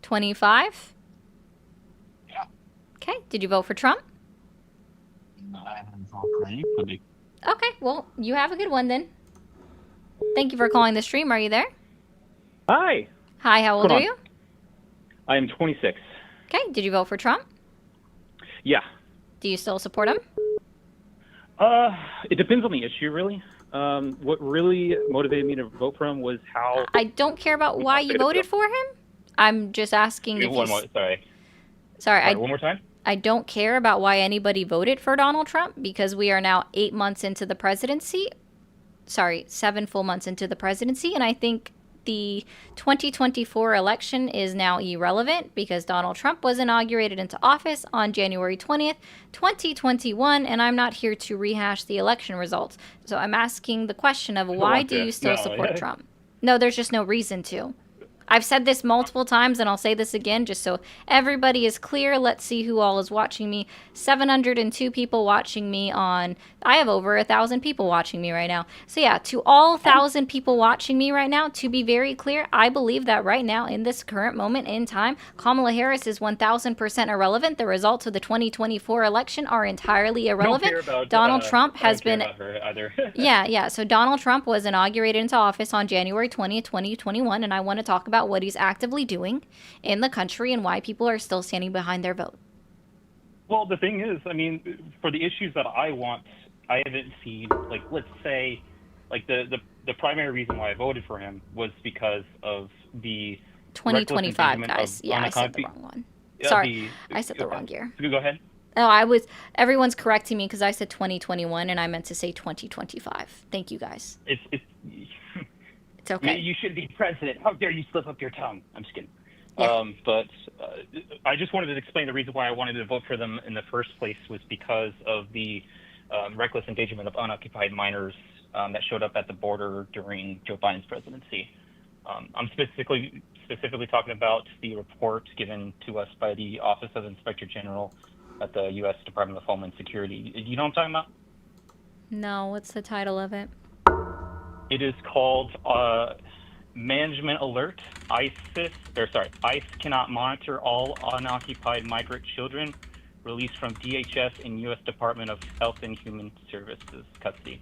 25? Yeah. Okay. Did you vote for Trump? I didn't vote for anybody. Okay. Well, you have a good one then. Thank you for calling the stream. Are you there? Hi. Hi, how old are you? I am 26. Okay. Did you vote for Trump? Yeah. Do you still support him? It depends on the issue, really. What really motivated me to vote for him was how. I don't care about why you voted for him. I'm just asking if One more, sorry. Sorry, One more time? I don't care about why anybody voted for Donald Trump because we are now 8 months into the presidency. Sorry, 7 full months into the presidency. And I think the 2024 election is now irrelevant because Donald Trump was inaugurated into office on January 20th, 2021. And I'm not here to rehash the election results. So I'm asking the question of why do you still support Trump? No, there's just no reason to. I've said this multiple times, and I'll say this again just so everybody is clear. Let's see who all is watching me. 702 people watching me on... I have over 1,000 people watching me right now. So yeah, to all 1,000 people watching me right now, to be very clear, I believe that right now, in this current moment in time, Kamala Harris is 1,000% irrelevant. The results of the 2024 election are entirely irrelevant. Donald Trump has been... yeah. So Donald Trump was inaugurated into office on January 20th, 2021, and I want to talk about what he's actively doing in the country and why people are still standing behind their vote. Well, the thing is, I mean, for the issues that I want, I haven't seen, like, let's say, like, the primary reason why I voted for him was because of the 2025, guys. Yeah, I said the wrong one. Sorry, I said the wrong year. Go ahead. No, everyone's correcting me because I said 2021 and I meant to say 2025. Thank you, guys. It's okay. You should be president. How dare you slip up your tongue? I'm just kidding. Yeah. But I just wanted to explain the reason why I wanted to vote for them in the first place was because of the reckless engagement of unoccupied minors that showed up at the border during Joe Biden's presidency. I'm specifically talking about the report given to us by the Office of Inspector General at the U.S. Department of Homeland Security. Do you know what I'm talking about? No, what's the title of it? It is called Management Alert. ICE cannot monitor all unoccupied migrant children released from DHS and U.S. Department of Health and Human Services custody.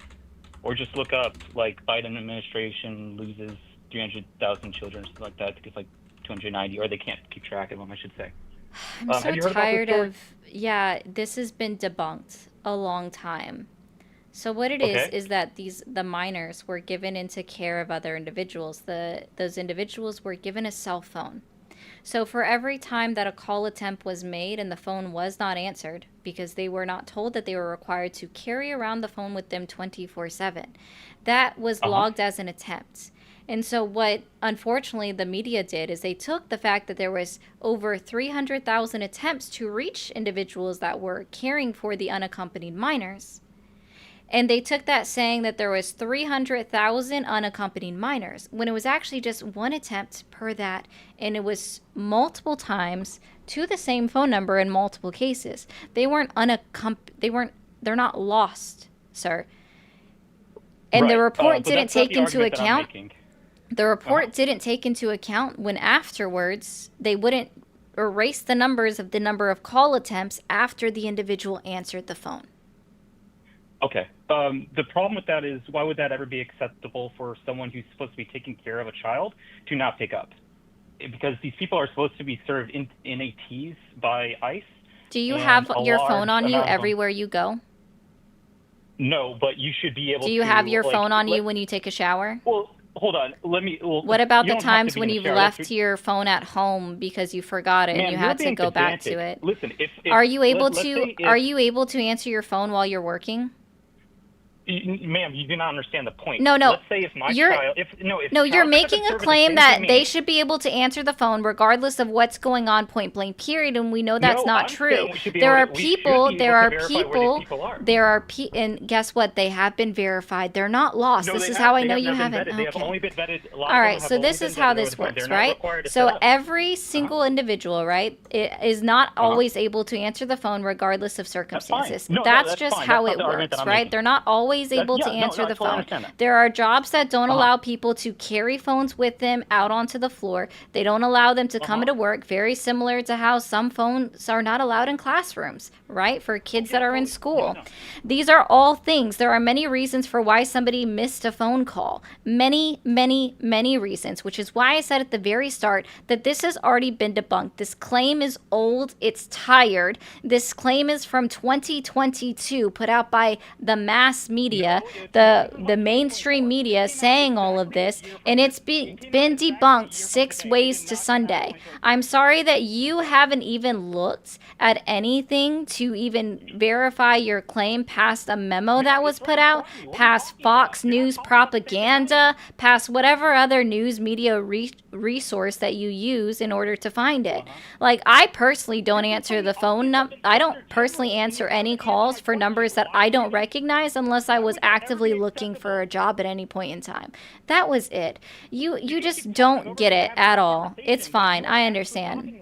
Or just look up, like, Biden administration loses 300,000 children, something like that. I think it's like 290, or they can't keep track of them, I should say. I'm so tired of... Yeah, this has been debunked a long time. So what it is that the minors were given into care of other individuals. Those individuals were given a cell phone. So for every time that a call attempt was made and the phone was not answered, because they were not told that they were required to carry around the phone with them 24/7, that was logged as an attempt. And so what, unfortunately, the media did is they took the fact that there was over 300,000 attempts to reach individuals that were caring for the unaccompanied minors. And they took that saying that there was 300,000 unaccompanied minors, when it was actually just one attempt per that. And it was multiple times to the same phone number in multiple cases. They weren't they're not lost, sir. And the report didn't take into account... The report didn't take into account when afterwards they wouldn't erase the numbers of the number of call attempts after the individual answered the phone. Okay. The problem with that is, why would that ever be acceptable for someone who's supposed to be taking care of a child to not pick up? Because these people are supposed to be served in NATs by ICE. Do you have your phone on you everywhere you go? No, but you should be able to... Do you have your phone on you when you take a shower? Well, hold on. What about the times when you've left your phone at home because you forgot it and you had to go back to it? Listen, are you able to answer your phone while you're working? Ma'am, you do not understand the point. No. Let's say if my child... you're making a claim that they should be able to answer the phone regardless of what's going on, point blank, period, and we know that's not true. And guess what? They have been verified. They're not lost. This is how I know you haven't. They have only been vetted. All right, so this is how this works, right? So every single individual, right, is not always able to answer the phone regardation of circumstances. That's just how it works, right? They're not always always able to answer the phone. There are jobs that don't allow people to carry phones with them out onto the floor. They don't allow them to come into work, very similar to how some phones are not allowed in classrooms, right? For kids that are in school. These are all things. There are many reasons for why somebody missed a phone call. Many, many, many reasons, which is why I said at the very start that this has already been debunked. This claim is old. It's tired. This claim is from 2022, put out by the mass media, the mainstream media saying all of this, and it's been debunked 6 ways to Sunday. I'm sorry that you haven't even looked at anything to even verify your claim past a memo that was put out, past Fox News propaganda, past whatever other news media resource that you use in order to find it. Like, I personally don't answer the phone. I don't personally answer any calls for numbers that I don't recognize unless I was actively looking for a job at any point in time. That was it. You just don't get it at all. It's fine. I understand.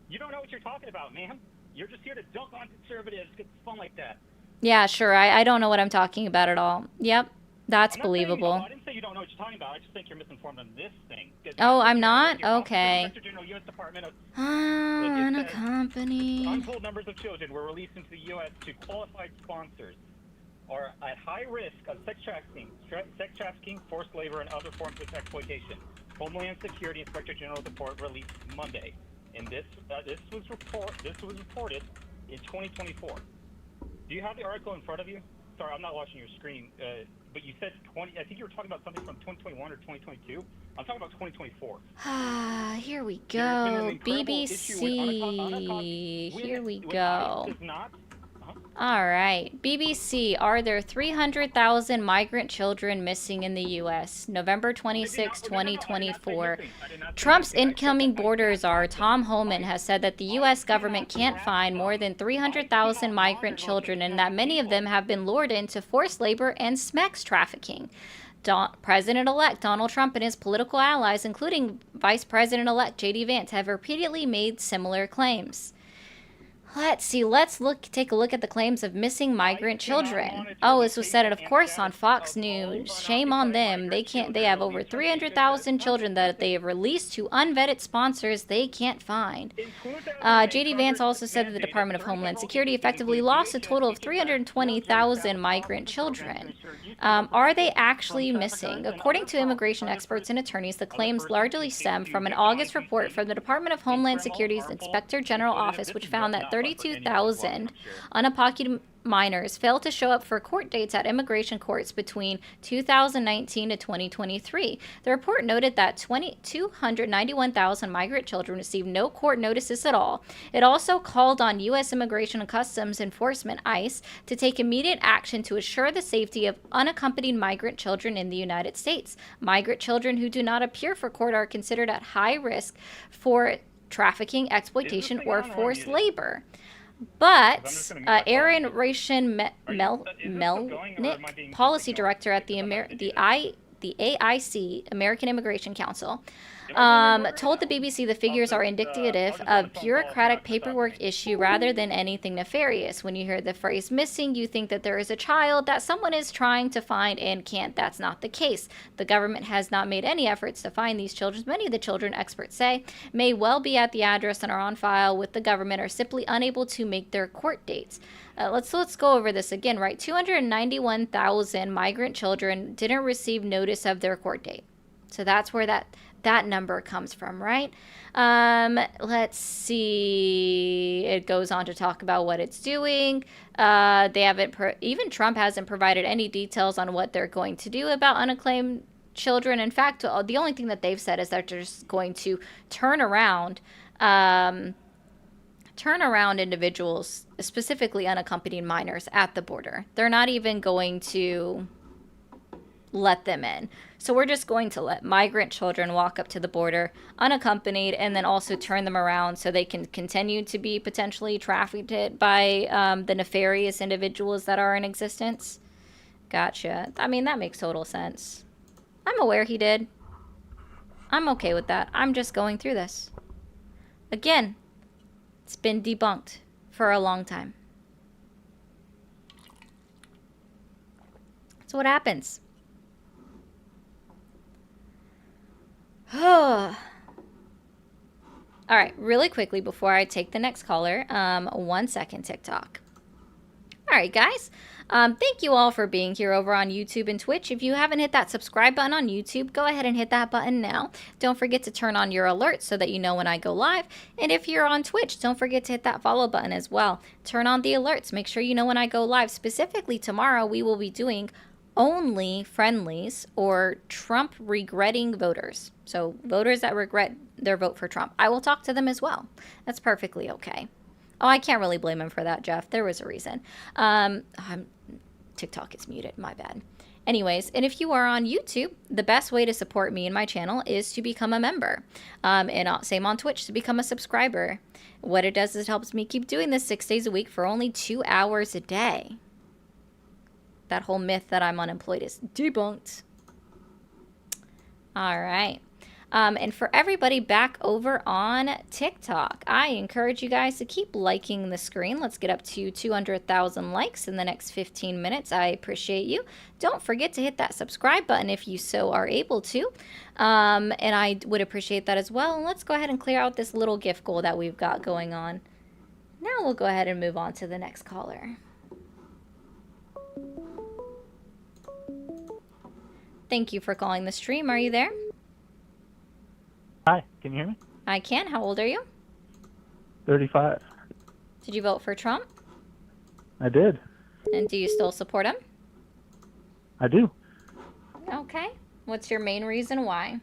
You don't know what you're talking about, ma'am. You're just here to dunk on conservatives. It's fun like that. Yeah, sure. I don't know what I'm talking about at all. Yep. That's believable. I didn't say you don't know what you're talking about. I just think you're misinformed on this thing. Oh, I'm not? Okay. U.S. Department of Unaccompanied. untold numbers of children were released into the U.S. to qualified sponsors are at high risk of sex trafficking, forced labor, and other forms of exploitation. Homeland Security Inspector General's report released Monday, and this was reported in 2024. Do you have the article in front of you? Sorry, I'm not watching your screen, but you said 20. I think you were talking about something from 2021 or 2022. I'm talking about 2024. Here we go. BBC. Here we go. All right. BBC. Are there 300,000 migrant children missing in the U.S.? November 26, 2024. Trump's incoming border czar, Tom Homan, has said that the U.S. government can't find more than 300,000 migrant children and that many of them have been lured into forced labor and sex trafficking. President-elect Donald Trump and his political allies, including Vice President-elect J.D. Vance, have repeatedly made similar claims. Let's see. Take a look at the claims of missing migrant children. Oh, this was said, of course, on Fox News. Shame on them. They have over 300,000 children that they have released to unvetted sponsors they can't find. J.D. Vance also said that the Department of Homeland Security effectively lost a total of 320,000 migrant children. Are they actually missing? According to immigration experts and attorneys, the claims largely stem from an August report from the Department of Homeland Security's Inspector General Office, which found that 32,000 unaccompanied minors failed to show up for court dates at immigration courts between 2019 to 2023. The report noted that 291,000 migrant children received no court notices at all. It also called on U.S. Immigration and Customs Enforcement, ICE, to take immediate action to assure the safety of unaccompanied migrant children in the United States. Migrant children who do not appear for court are considered at high risk for trafficking, exploitation, or forced labor. But Aaron Ration Melnick, policy director at the AIC, American Immigration Council, told the BBC the figures are indicative of bureaucratic paperwork issue rather than anything nefarious. When you hear the phrase missing, you think that there is a child that someone is trying to find and can't. That's not the case. The government has not made any efforts to find these children. Many of the children, experts say, may well be at the address and are on file with the government or simply unable to make their court dates. Let's go over this again, right? 291,000 migrant children didn't receive notice of their court date. So that's where that number comes from, right? Let's see. It goes on to talk about what it's doing. They haven't even Trump hasn't provided any details on what they're going to do about unacclaimed children. In fact, the only thing that they've said is that they're just going to turn around individuals, specifically unaccompanied minors, at the border. They're not even going to let them in. So we're just going to let migrant children walk up to the border unaccompanied and then also turn them around so they can continue to be potentially trafficked by the nefarious individuals that are in existence. Gotcha. I mean, that makes total sense. I'm aware he did. I'm okay with that. I'm just going through this. Again, it's been debunked for a long time. That's what happens. All right, really quickly before I take the next caller, 1 second, TikTok. All right, guys. Thank you all for being here over on YouTube and Twitch. If you haven't hit that subscribe button on YouTube, go ahead and hit that button now. Don't forget to turn on your alerts so that you know when I go live. And if you're on Twitch, don't forget to hit that follow button as well. Turn on the alerts. Make sure you know when I go live. Specifically tomorrow, we will be doing only friendlies or Trump regretting voters. So voters that regret their vote for Trump. I will talk to them as well. That's perfectly okay. Oh, I can't really blame him for that, Jeff. There was a reason. TikTok is muted. My bad. Anyways, and if you are on YouTube, the best way to support me and my channel is to become a member. And same on Twitch, to become a subscriber. What it does is it helps me keep doing this 6 days a week for only 2 hours a day. That whole myth that I'm unemployed is debunked. All right. And for everybody back over on TikTok, I encourage you guys to keep liking the screen. Let's get up to 200,000 likes in the next 15 minutes. I appreciate you. Don't forget to hit that subscribe button if you so are able to. And I would appreciate that as well. And let's go ahead and clear out this little gift goal that we've got going on. Now we'll go ahead and move on to the next caller. Thank you for calling the stream. Are you there? Hi, can you hear me? I can. How old are you? 35. Did you vote for Trump? I did. And do you still support him? I do. Okay. What's your main reason why?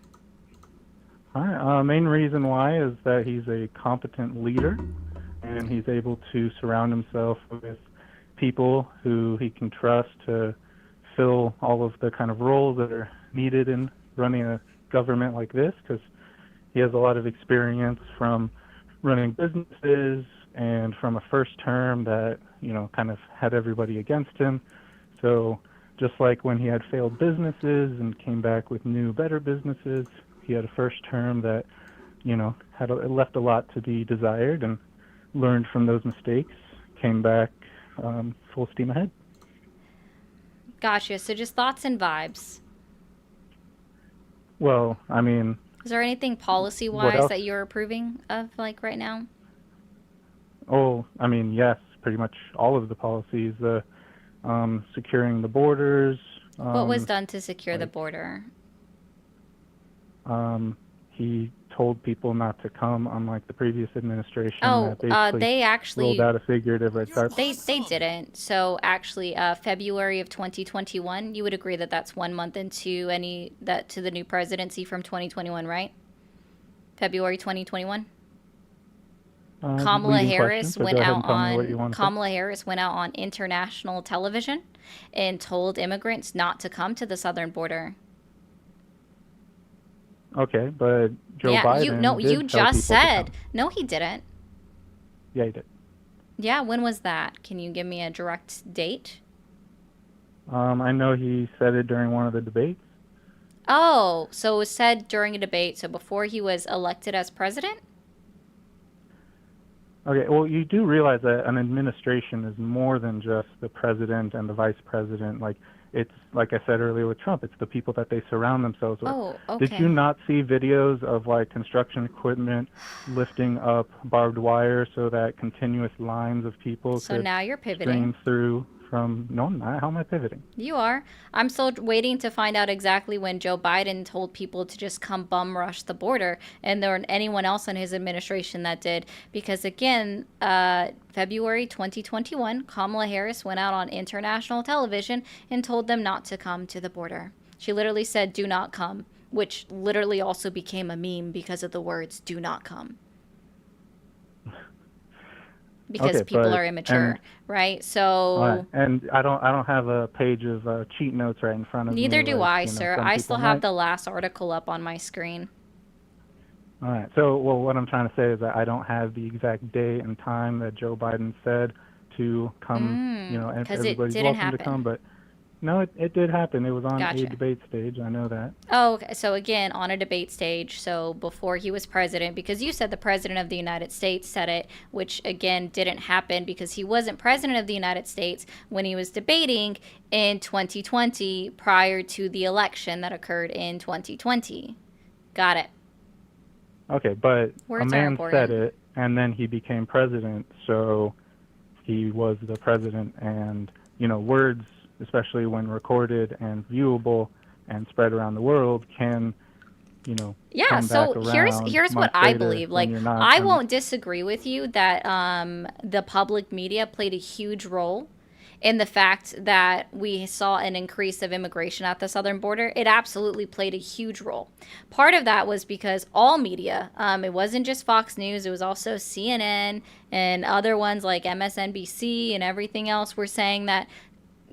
All right. Main reason why is that he's a competent leader, and he's able to surround himself with people who he can trust to fill all of the kind of roles that are needed in running a government like this, because he has a lot of experience from running businesses and from a first term that, you know, kind of had everybody against him. So just like when he had failed businesses and came back with new, better businesses, he had a first term that, you know, it left a lot to be desired, and learned from those mistakes, came back full steam ahead. Gotcha. So just thoughts and vibes. Well, I mean... Is there anything policy-wise that you're approving of, like, right now? Oh, I mean, yes, pretty much all of the policies. Securing the borders. What was done to secure the border? He told people not to come, unlike the previous administration. Oh, that they actually rolled out a figurative red carpet. They didn't. So actually, February of 2021, you would agree that that's 1 month into to the new presidency from 2021, right? February 2021. Kamala Harris went out on international television and told immigrants not to come to the southern border. Okay, but Joe Biden you just said. No, he didn't. Yeah, he did. Yeah, when was that? Can you give me a direct date? I know he said it during one of the debates. Oh, so it was said during a debate, so before he was elected as president? Okay, well, you do realize that an administration is more than just the president and the vice president. Like, it's, like I said earlier with Trump, it's the people that they surround themselves with. Oh, okay. Did you not see videos of, like, construction equipment lifting up barbed wire so that continuous lines of people could now you're pivoting. stream through from... No, I'm not. How am I pivoting? You are. I'm still waiting to find out exactly when Joe Biden told people to just come bum rush the border, and there wasn't anyone else in his administration that did. Because again, February 2021, Kamala Harris went out on international television and told them not to come to the border. She literally said, "Do not come," which literally also became a meme because of the words "do not come." Because people are immature, right? So and I don't have a page of cheat notes right in front of me. Neither do I, you know, sir. I still have the last article up on my screen. All right. So, well, what I'm trying to say is that I don't have the exact day and time that Joe Biden said to come. You know, and everybody's welcome to come, but No, it did happen. It was on Gotcha. a debate stage. I know that. Oh, okay. So again, on a debate stage, so before he was president, because you said the president of the United States said it, which again didn't happen because he wasn't president of the United States when he was debating in 2020 prior to the election that occurred in 2020. Got it. Okay, but Words a are man important. said it, and then he became president, so he was the president. And, you know, words, especially when recorded and viewable and spread around the world, can, you know, Yeah, come so back here's around what much I later believe. when Like, you're not. I And won't disagree with you that the public media played a huge role in the fact that we saw an increase of immigration at the southern border. It absolutely played a huge role. Part of that was because all media, it wasn't just Fox News, it was also CNN and other ones like MSNBC and everything else were saying that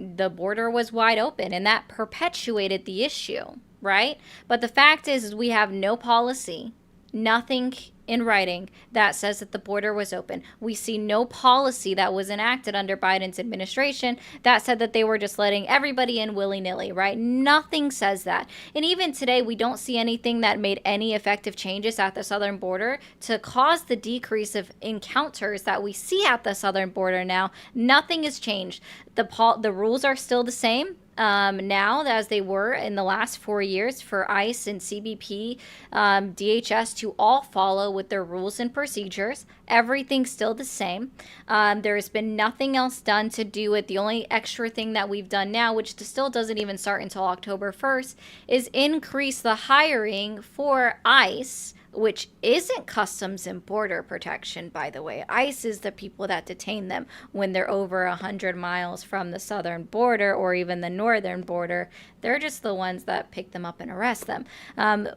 the border was wide open, and that perpetuated the issue, right? But the fact is we have no policy, nothing in writing that says that the border was open. We see no policy that was enacted under Biden's administration that said that they were just letting everybody in willy-nilly, right? Nothing says that. And even today, we don't see anything that made any effective changes at the southern border to cause the decrease of encounters that we see at the southern border now. Nothing has changed. The rules are still the same. Now as they were in the last 4 years for ICE and CBP, DHS to all follow with their rules and procedures. Everything's still the same. There has been nothing else done to do it. The only extra thing that we've done now, which still doesn't even start until October 1st, is increase the hiring for ICE, which isn't Customs and Border Protection, by the way. ICE is the people that detain them when they're over 100 miles from the southern border or even the northern border. They're just the ones that pick them up and arrest them.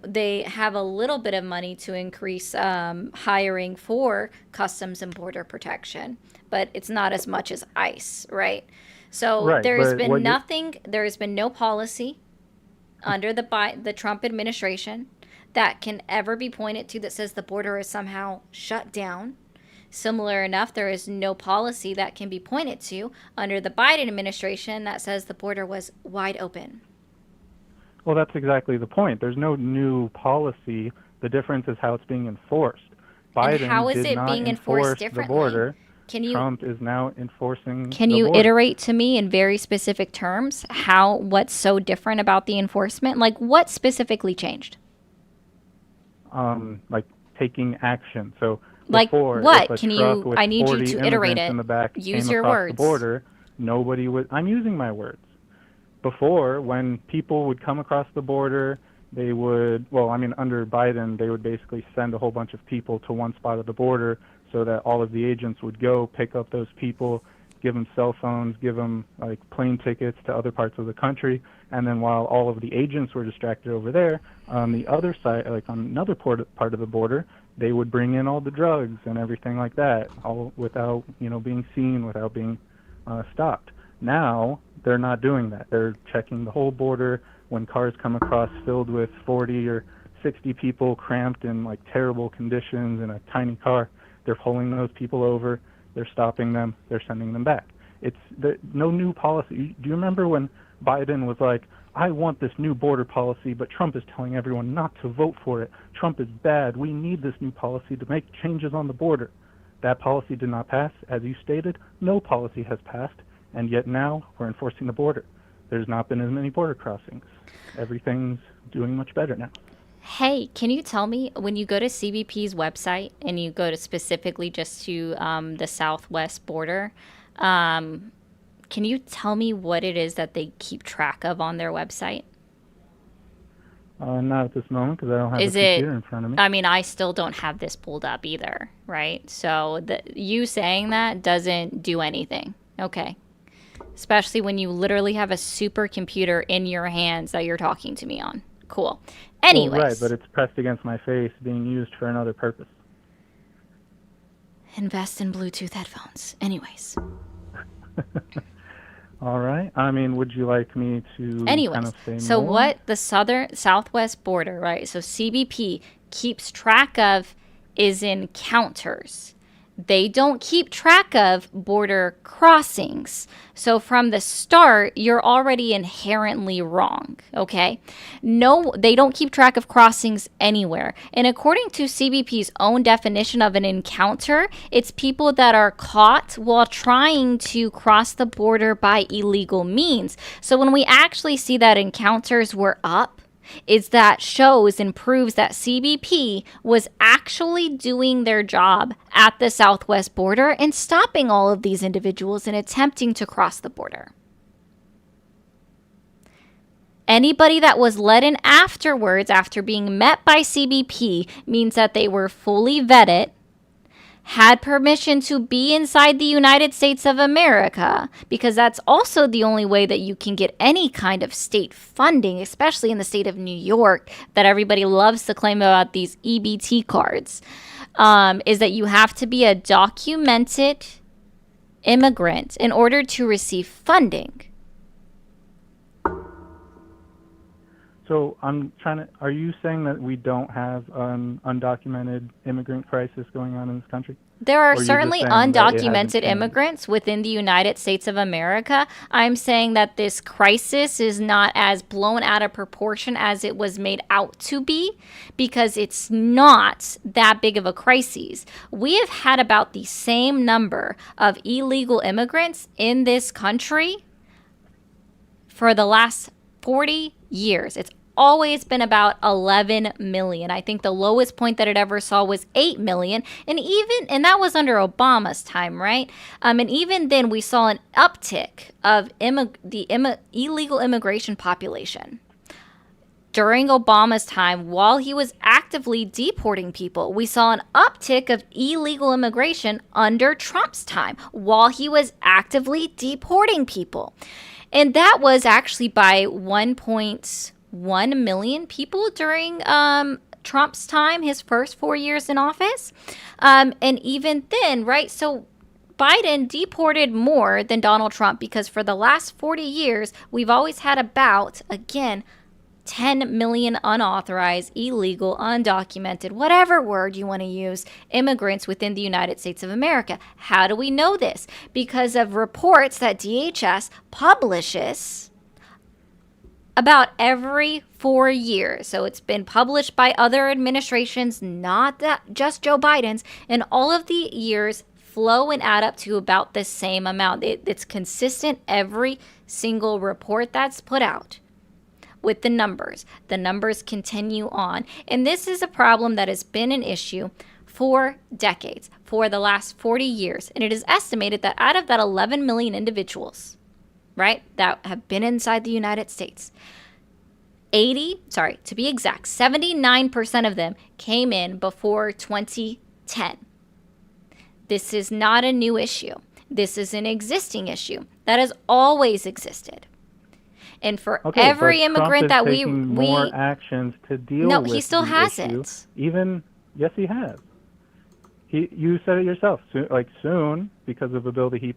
They have a little bit of money to increase hiring for Customs and Border Protection, but it's not as much as ICE, right? So right, there's but been nothing, there has been no policy under the Trump administration that can ever be pointed to that says the border is somehow shut down. Similar enough, there is no policy that can be pointed to under the Biden administration that says the border was wide open. Well, that's exactly the point. There's no new policy. The difference is how it's being enforced. Biden And how is did it not being enforced enforce differently? the border. Can you Trump is now enforcing Can the you border. iterate to me in very specific terms what's so different about the enforcement? Like what specifically changed? Like taking action. So like before, what? if a Can truck you? with I need you 40 to iterate immigrants it. in the back Use came your across words. the border, nobody would. I'm using my words. Before, when people would come across the border, they would. Well, I mean, under Biden, they would basically send a whole bunch of people to one spot of the border, so that all of the agents would go pick up those people, give them cell phones, give them like plane tickets to other parts of the country, and then while all of the agents were distracted over there, on the other side, like on another part of the border, they would bring in all the drugs and everything like that, all without being seen, without being stopped. Now they're not doing that. They're checking the whole border. When cars come across filled with 40 or 60 people cramped in like terrible conditions in a tiny car, they're pulling those people over. They're stopping them. They're sending them back. It's no new policy. Do you remember when Biden was like, I want this new border policy, but Trump is telling everyone not to vote for it. Trump is bad. We need this new policy to make changes on the border. That policy did not pass. As you stated, no policy has passed, and yet now we're enforcing the border. There's not been as many border crossings. Everything's doing much better now. Hey, can you tell me when you go to CBP's website and you go to specifically just to the southwest border, can you tell me what it is that they keep track of on their website? Not at this moment because I don't have Is a computer in front of me. I mean, I still don't have this pulled up either, right? So you saying that doesn't do anything. Okay. Especially when you literally have a supercomputer in your hands that you're talking to me on. Cool. Anyways. Well, right, but it's pressed against my face, being used for another purpose. Invest in Bluetooth headphones. Anyways. All right. I mean, would you like me to kind of say so more? what the southwest border, right? So CBP keeps track of is encounters. They don't keep track of border crossings. So from the start, you're already inherently wrong, okay? No, they don't keep track of crossings anywhere. And according to CBP's own definition of an encounter, it's people that are caught while trying to cross the border by illegal means. So when we actually see that encounters were up, is that shows and proves that CBP was actually doing their job at the southwest border and stopping all of these individuals and attempting to cross the border. Anybody that was let in afterwards, after being met by CBP, means that they were fully vetted, had permission to be inside the United States of America, because that's also the only way that you can get any kind of state funding, especially in the state of New York, that everybody loves to claim about these EBT cards, is that you have to be a documented immigrant in order to receive funding. So are you saying that we don't have an undocumented immigrant crisis going on in this country? There are Or certainly you're just saying that it hasn't undocumented changed? immigrants within the United States of America. I'm saying that this crisis is not as blown out of proportion as it was made out to be, because it's not that big of a crisis. We have had about the same number of illegal immigrants in this country for the last 40 years. It's always been about 11 million. I think the lowest point that it ever saw was 8 million. And that was under Obama's time, right? And even then we saw an uptick of illegal immigration population. During Obama's time, while he was actively deporting people, we saw an uptick of illegal immigration under Trump's time, while he was actively deporting people. And that was actually by 1.1 million people during Trump's time, his first 4 years in office. And even then, right? So Biden deported more than Donald Trump, because for the last 40 years, we've always had about, again, 10 million unauthorized, illegal, undocumented, whatever word you want to use, immigrants within the United States of America. How do we know this? Because of reports that DHS publishes about every 4 years. So it's been published by other administrations, not that just Joe Biden's, and all of the years flow and add up to about the same amount. It's consistent every single report that's put out. With the numbers continue on. And this is a problem that has been an issue for decades, for the last 40 years. And it is estimated that out of that 11 million individuals, right, that have been inside the United States, 79% of them came in before 2010. This is not a new issue. This is an existing issue that has always existed. And for every immigrant that we more actions to deal with. No, he still the hasn't. issue. Yes, he has. You said it yourself. Soon, because of a bill that he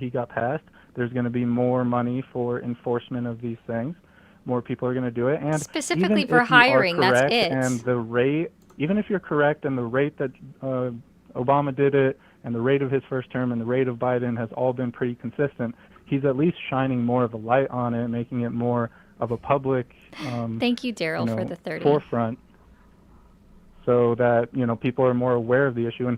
got passed, there's going to be more money for enforcement of these things. More people are going to do it, and specifically even for if you are hiring. That's correct it. And the rate, even if you're correct, and the rate that Obama did it, and the rate of his first term, and the rate of Biden has all been pretty consistent. He's at least shining more of a light on it, making it more of a public thank you, Daryl, for the 30 forefront, so that people are more aware of the issue. And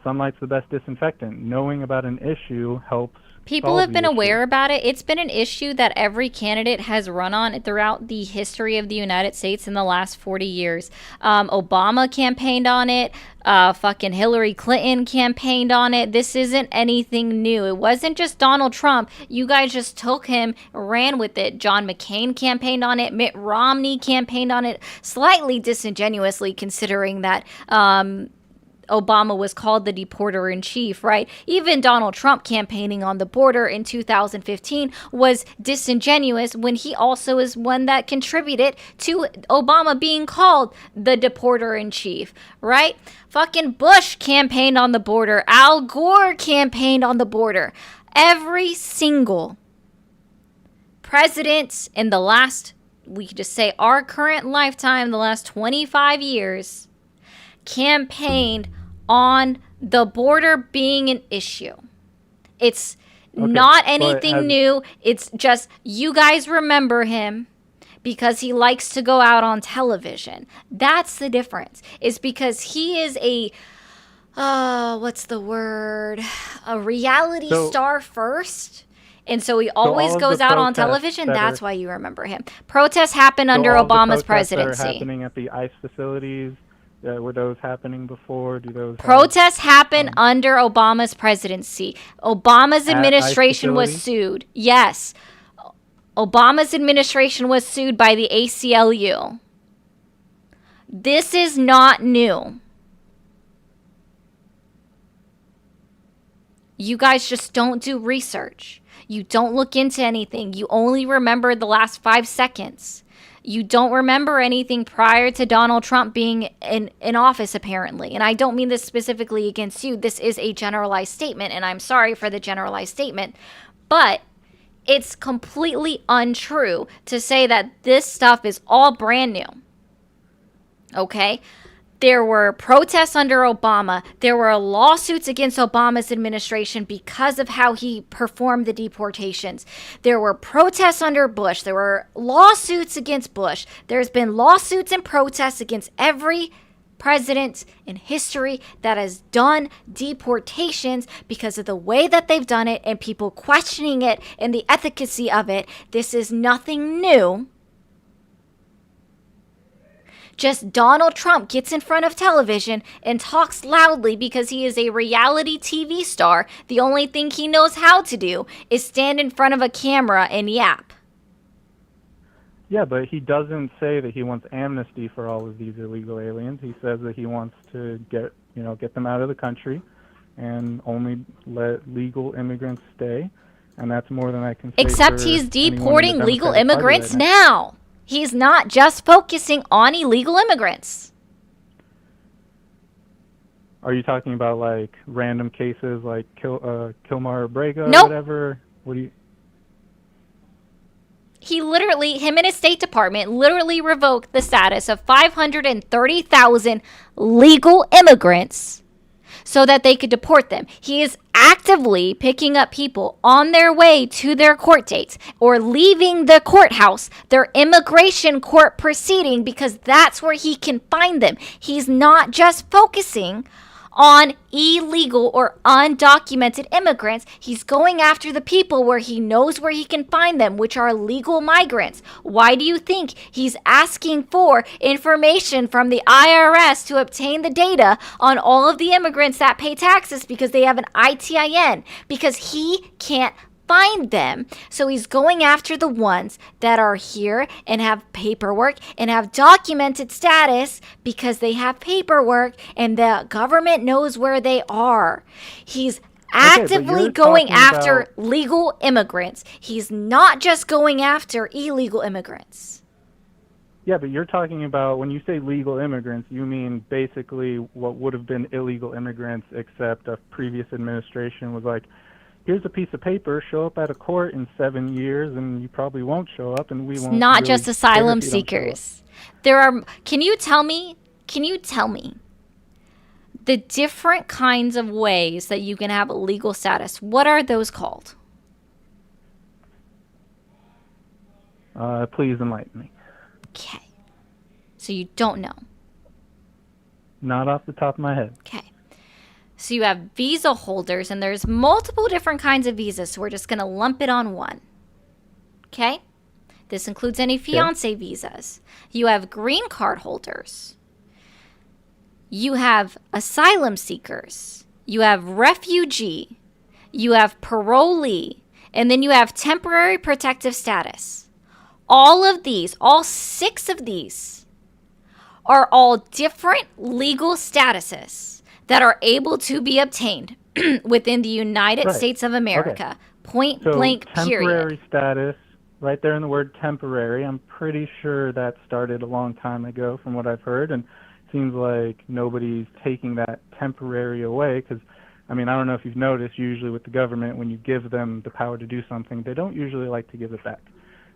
sunlight's the best disinfectant. Knowing about an issue helps. People have been aware about it. It's been an issue that every candidate has run on throughout the history of the United States in the last 40 years. Obama campaigned on it. Fucking Hillary Clinton campaigned on it. This isn't anything new. It wasn't just Donald Trump. You guys just took him, ran with it. John McCain campaigned on it. Mitt Romney campaigned on it, slightly disingenuously considering that Obama was called the deporter-in-chief, right? Even Donald Trump campaigning on the border in 2015 was disingenuous when he also is one that contributed to Obama being called the deporter-in-chief, right? Fucking Bush campaigned on the border. Al Gore campaigned on the border. Every single president in the last, we could just say our current lifetime, the last 25 years, campaigned on the border being an issue. It's Okay, not but anything new. It's just you guys remember him because he likes to go out on television. That's the difference. It's because he is a what's the word? A reality star first. And so he always goes out on television. That's why you remember him. Protests happened under protests Obama's that presidency. are happening at the ICE facilities, were those happening before? Do those Protests happened under Obama's presidency. Obama's At administration ICE was facilities? sued. Yes. Obama's administration was sued by the ACLU. This is not new. You guys just don't do research. You don't look into anything. You only remember the last 5 seconds. You don't remember anything prior to Donald Trump being in office, apparently. And I don't mean this specifically against you. This is a generalized statement, and I'm sorry for the generalized statement. But it's completely untrue to say that this stuff is all brand new. Okay? There were protests under Obama. There were lawsuits against Obama's administration because of how he performed the deportations. There were protests under Bush. There were lawsuits against Bush. There's been lawsuits and protests against every president in history that has done deportations because of the way that they've done it and people questioning it and the efficacy of it. This is nothing new. Just Donald Trump gets in front of television and talks loudly because he is a reality TV star. The only thing he knows how to do is stand in front of a camera and yap. Yeah, but he doesn't say that he wants amnesty for all of these illegal aliens. He says that he wants to get them out of the country and only let legal immigrants stay. And that's more than I can say. Except he's deporting legal immigrants now. He's not just focusing on illegal immigrants. Are you talking about like random cases like Kilmar Brega Nope. or whatever? What do you? Him and his State Department literally revoked the status of 530,000 legal immigrants so that they could deport them. He is actively picking up people on their way to their court dates or leaving the courthouse, their immigration court proceeding, because that's where he can find them. He's not just focusing on illegal or undocumented immigrants. He's going after the people where he knows where he can find them, which are legal migrants. Why do you think he's asking for information from the IRS to obtain the data on all of the immigrants that pay taxes because they have an ITIN? Because he can't find them. So he's going after the ones that are here and have paperwork and have documented status because they have paperwork and the government knows where they are. He's actively going after legal immigrants. He's not just going after illegal immigrants. Yeah, but you're talking about, when you say legal immigrants, you mean basically what would have been illegal immigrants, except a previous administration was like, here's a piece of paper, show up at a court in 7 years, and you probably won't show up, and we won't. It's not really just asylum seekers. There are. Can you tell me the different kinds of ways that you can have a legal status? What are those called? Please enlighten me. Okay. So you don't know. Not off the top of my head. Okay. So you have visa holders, and there's multiple different kinds of visas, so we're just going to lump it on one. Okay? This includes any fiancé visas. You have green card holders. You have asylum seekers. You have refugee. You have parolee. And then you have temporary protective status. All of these, all 6 of these, are all different legal statuses that are able to be obtained within the United States of America. Okay. Point So blank, temporary period. status, right there in the word temporary, I'm pretty sure that started a long time ago from what I've heard, and it seems like nobody's taking that temporary away because, I mean, I don't know if you've noticed, usually with the government, when you give them the power to do something, they don't usually like to give it back.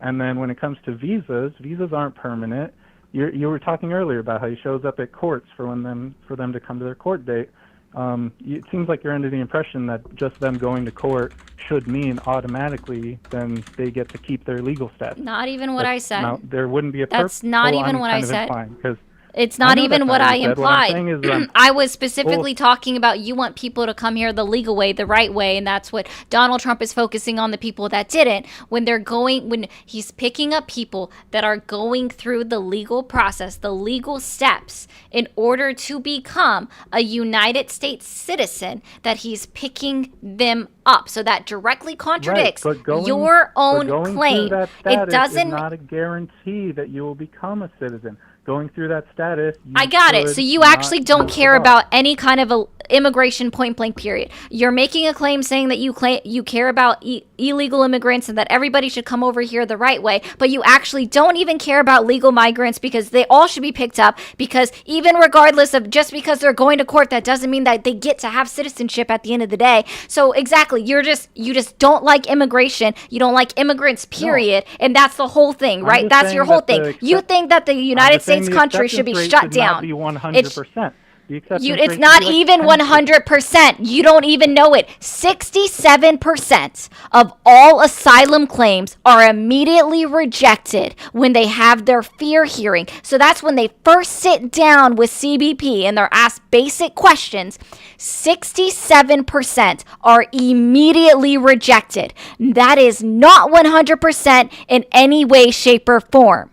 And then when it comes to visas, visas aren't permanent. You were talking earlier about how he shows up at courts for them to come to their court date, it seems like you're under the impression that just them going to court should mean automatically then they get to keep their legal status. Not even what I said. Now, there wouldn't be a That's not even I'm what kind I of said. implying, 'cause It's I not know even that's what not I you said. What I'm implied. saying is, I was specifically talking about you want people to come here the legal way, the right way, and that's what Donald Trump is focusing on, the people that didn't. When he's picking up people that are going through the legal process, the legal steps in order to become a United States citizen, that he's picking them up. So that directly contradicts right, but your own going claim. Through that status It doesn't is not a guarantee that you will become a citizen. Going through that status, I got it. So you actually don't care about any kind of a immigration point blank period. You're making a claim saying that you care about illegal immigrants and that everybody should come over here the right way, but you actually don't even care about legal migrants because they all should be picked up, because even regardless of just because they're going to court, that doesn't mean that they get to have citizenship at the end of the day. So exactly, you just don't like immigration. You don't like immigrants, period. No. And that's the whole thing, right? That's your whole thing. You think that the United States country should be shut down. Be 100%. It's not even 100%. You don't even know it. 67% of all asylum claims are immediately rejected when they have their fear hearing. So that's when they first sit down with CBP and they're asked basic questions. 67% are immediately rejected. That is not 100% in any way, shape, or form.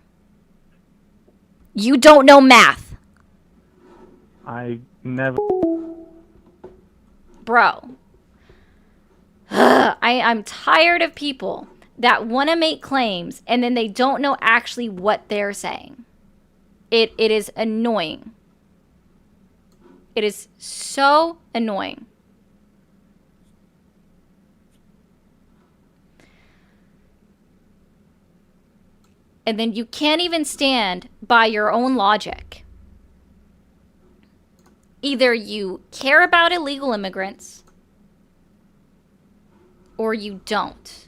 You don't know math. I never. Bro. I'm tired of people that want to make claims and then they don't know actually what they're saying. It is annoying. It is so annoying. And then you can't even stand by your own logic. Either you care about illegal immigrants or you don't.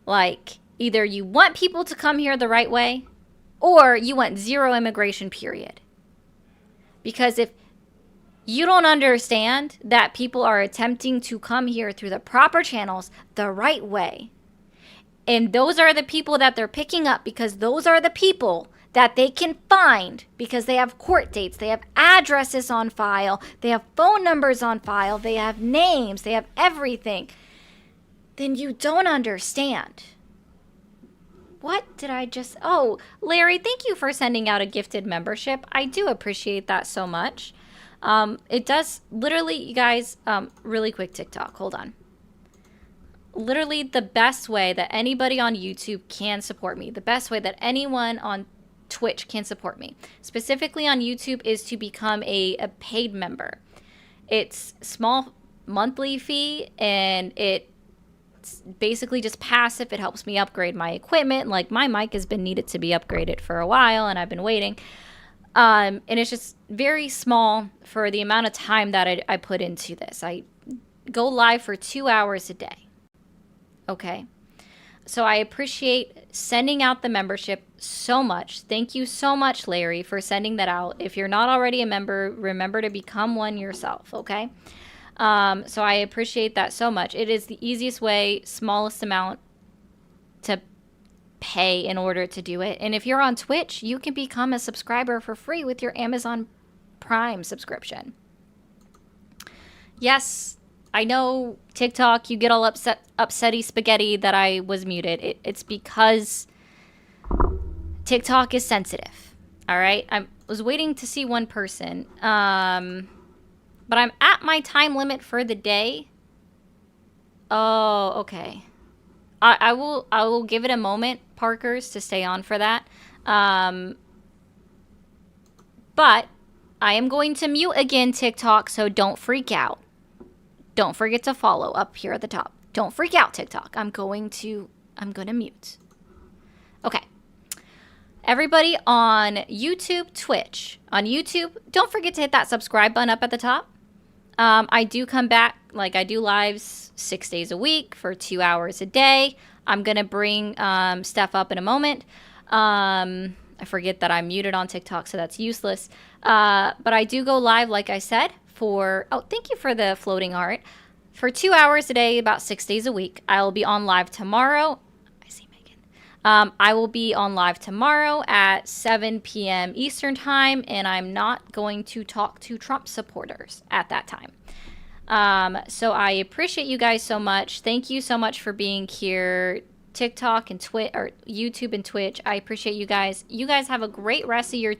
Like, either you want people to come here the right way or you want zero immigration, period. Because if you don't understand that people are attempting to come here through the proper channels the right way, and those are the people that they're picking up because those are the people that they can find because they have court dates, they have addresses on file, they have phone numbers on file, they have names, they have everything, then you don't understand. What did I just... Oh, Larry, thank you for sending out a gifted membership. I do appreciate that so much. It does literally, you guys, really quick TikTok. Hold on. Literally the best way that anybody on YouTube can support me, the best way that anyone on Twitch can support me, specifically on YouTube, is to become a paid member. It's small monthly fee and it's basically just passive. It helps me upgrade my equipment. Like my mic has been needed to be upgraded for a while and I've been waiting. And it's just very small for the amount of time that I put into this. I go live for 2 hours a day. Okay. So I appreciate sending out the membership so much. Thank you so much, Larry, for sending that out. If you're not already a member, remember to become one yourself, okay? So I appreciate that so much. It is the easiest way, smallest amount to pay in order to do it. And if you're on Twitch, you can become a subscriber for free with your Amazon Prime subscription. Yes, I know TikTok, you get all upsetty spaghetti that I was muted. It's because TikTok is sensitive. All right. I was waiting to see one person. But I'm at my time limit for the day. Oh, okay. I will give it a moment, Parkers, to stay on for that. But I am going to mute again TikTok, so don't freak out. Don't forget to follow up here at the top. Don't freak out, TikTok. I'm going to mute. Okay. Everybody on YouTube, Twitch. On YouTube, don't forget to hit that subscribe button up at the top. I do come back, like I do lives 6 days a week for 2 hours a day. I'm going to bring stuff up in a moment. I forget that I'm muted on TikTok, so that's useless. But I do go live, like I said, for, oh, thank you for the floating art, for 2 hours a day, about 6 days a week. I will be on live tomorrow. I see Megan. I will be on live tomorrow at 7 p.m. Eastern time, and I'm not going to talk to Trump supporters at that time. So I appreciate you guys so much. Thank you so much for being here. TikTok and Twitch, or YouTube and Twitch. I appreciate you guys. You guys have a great rest of your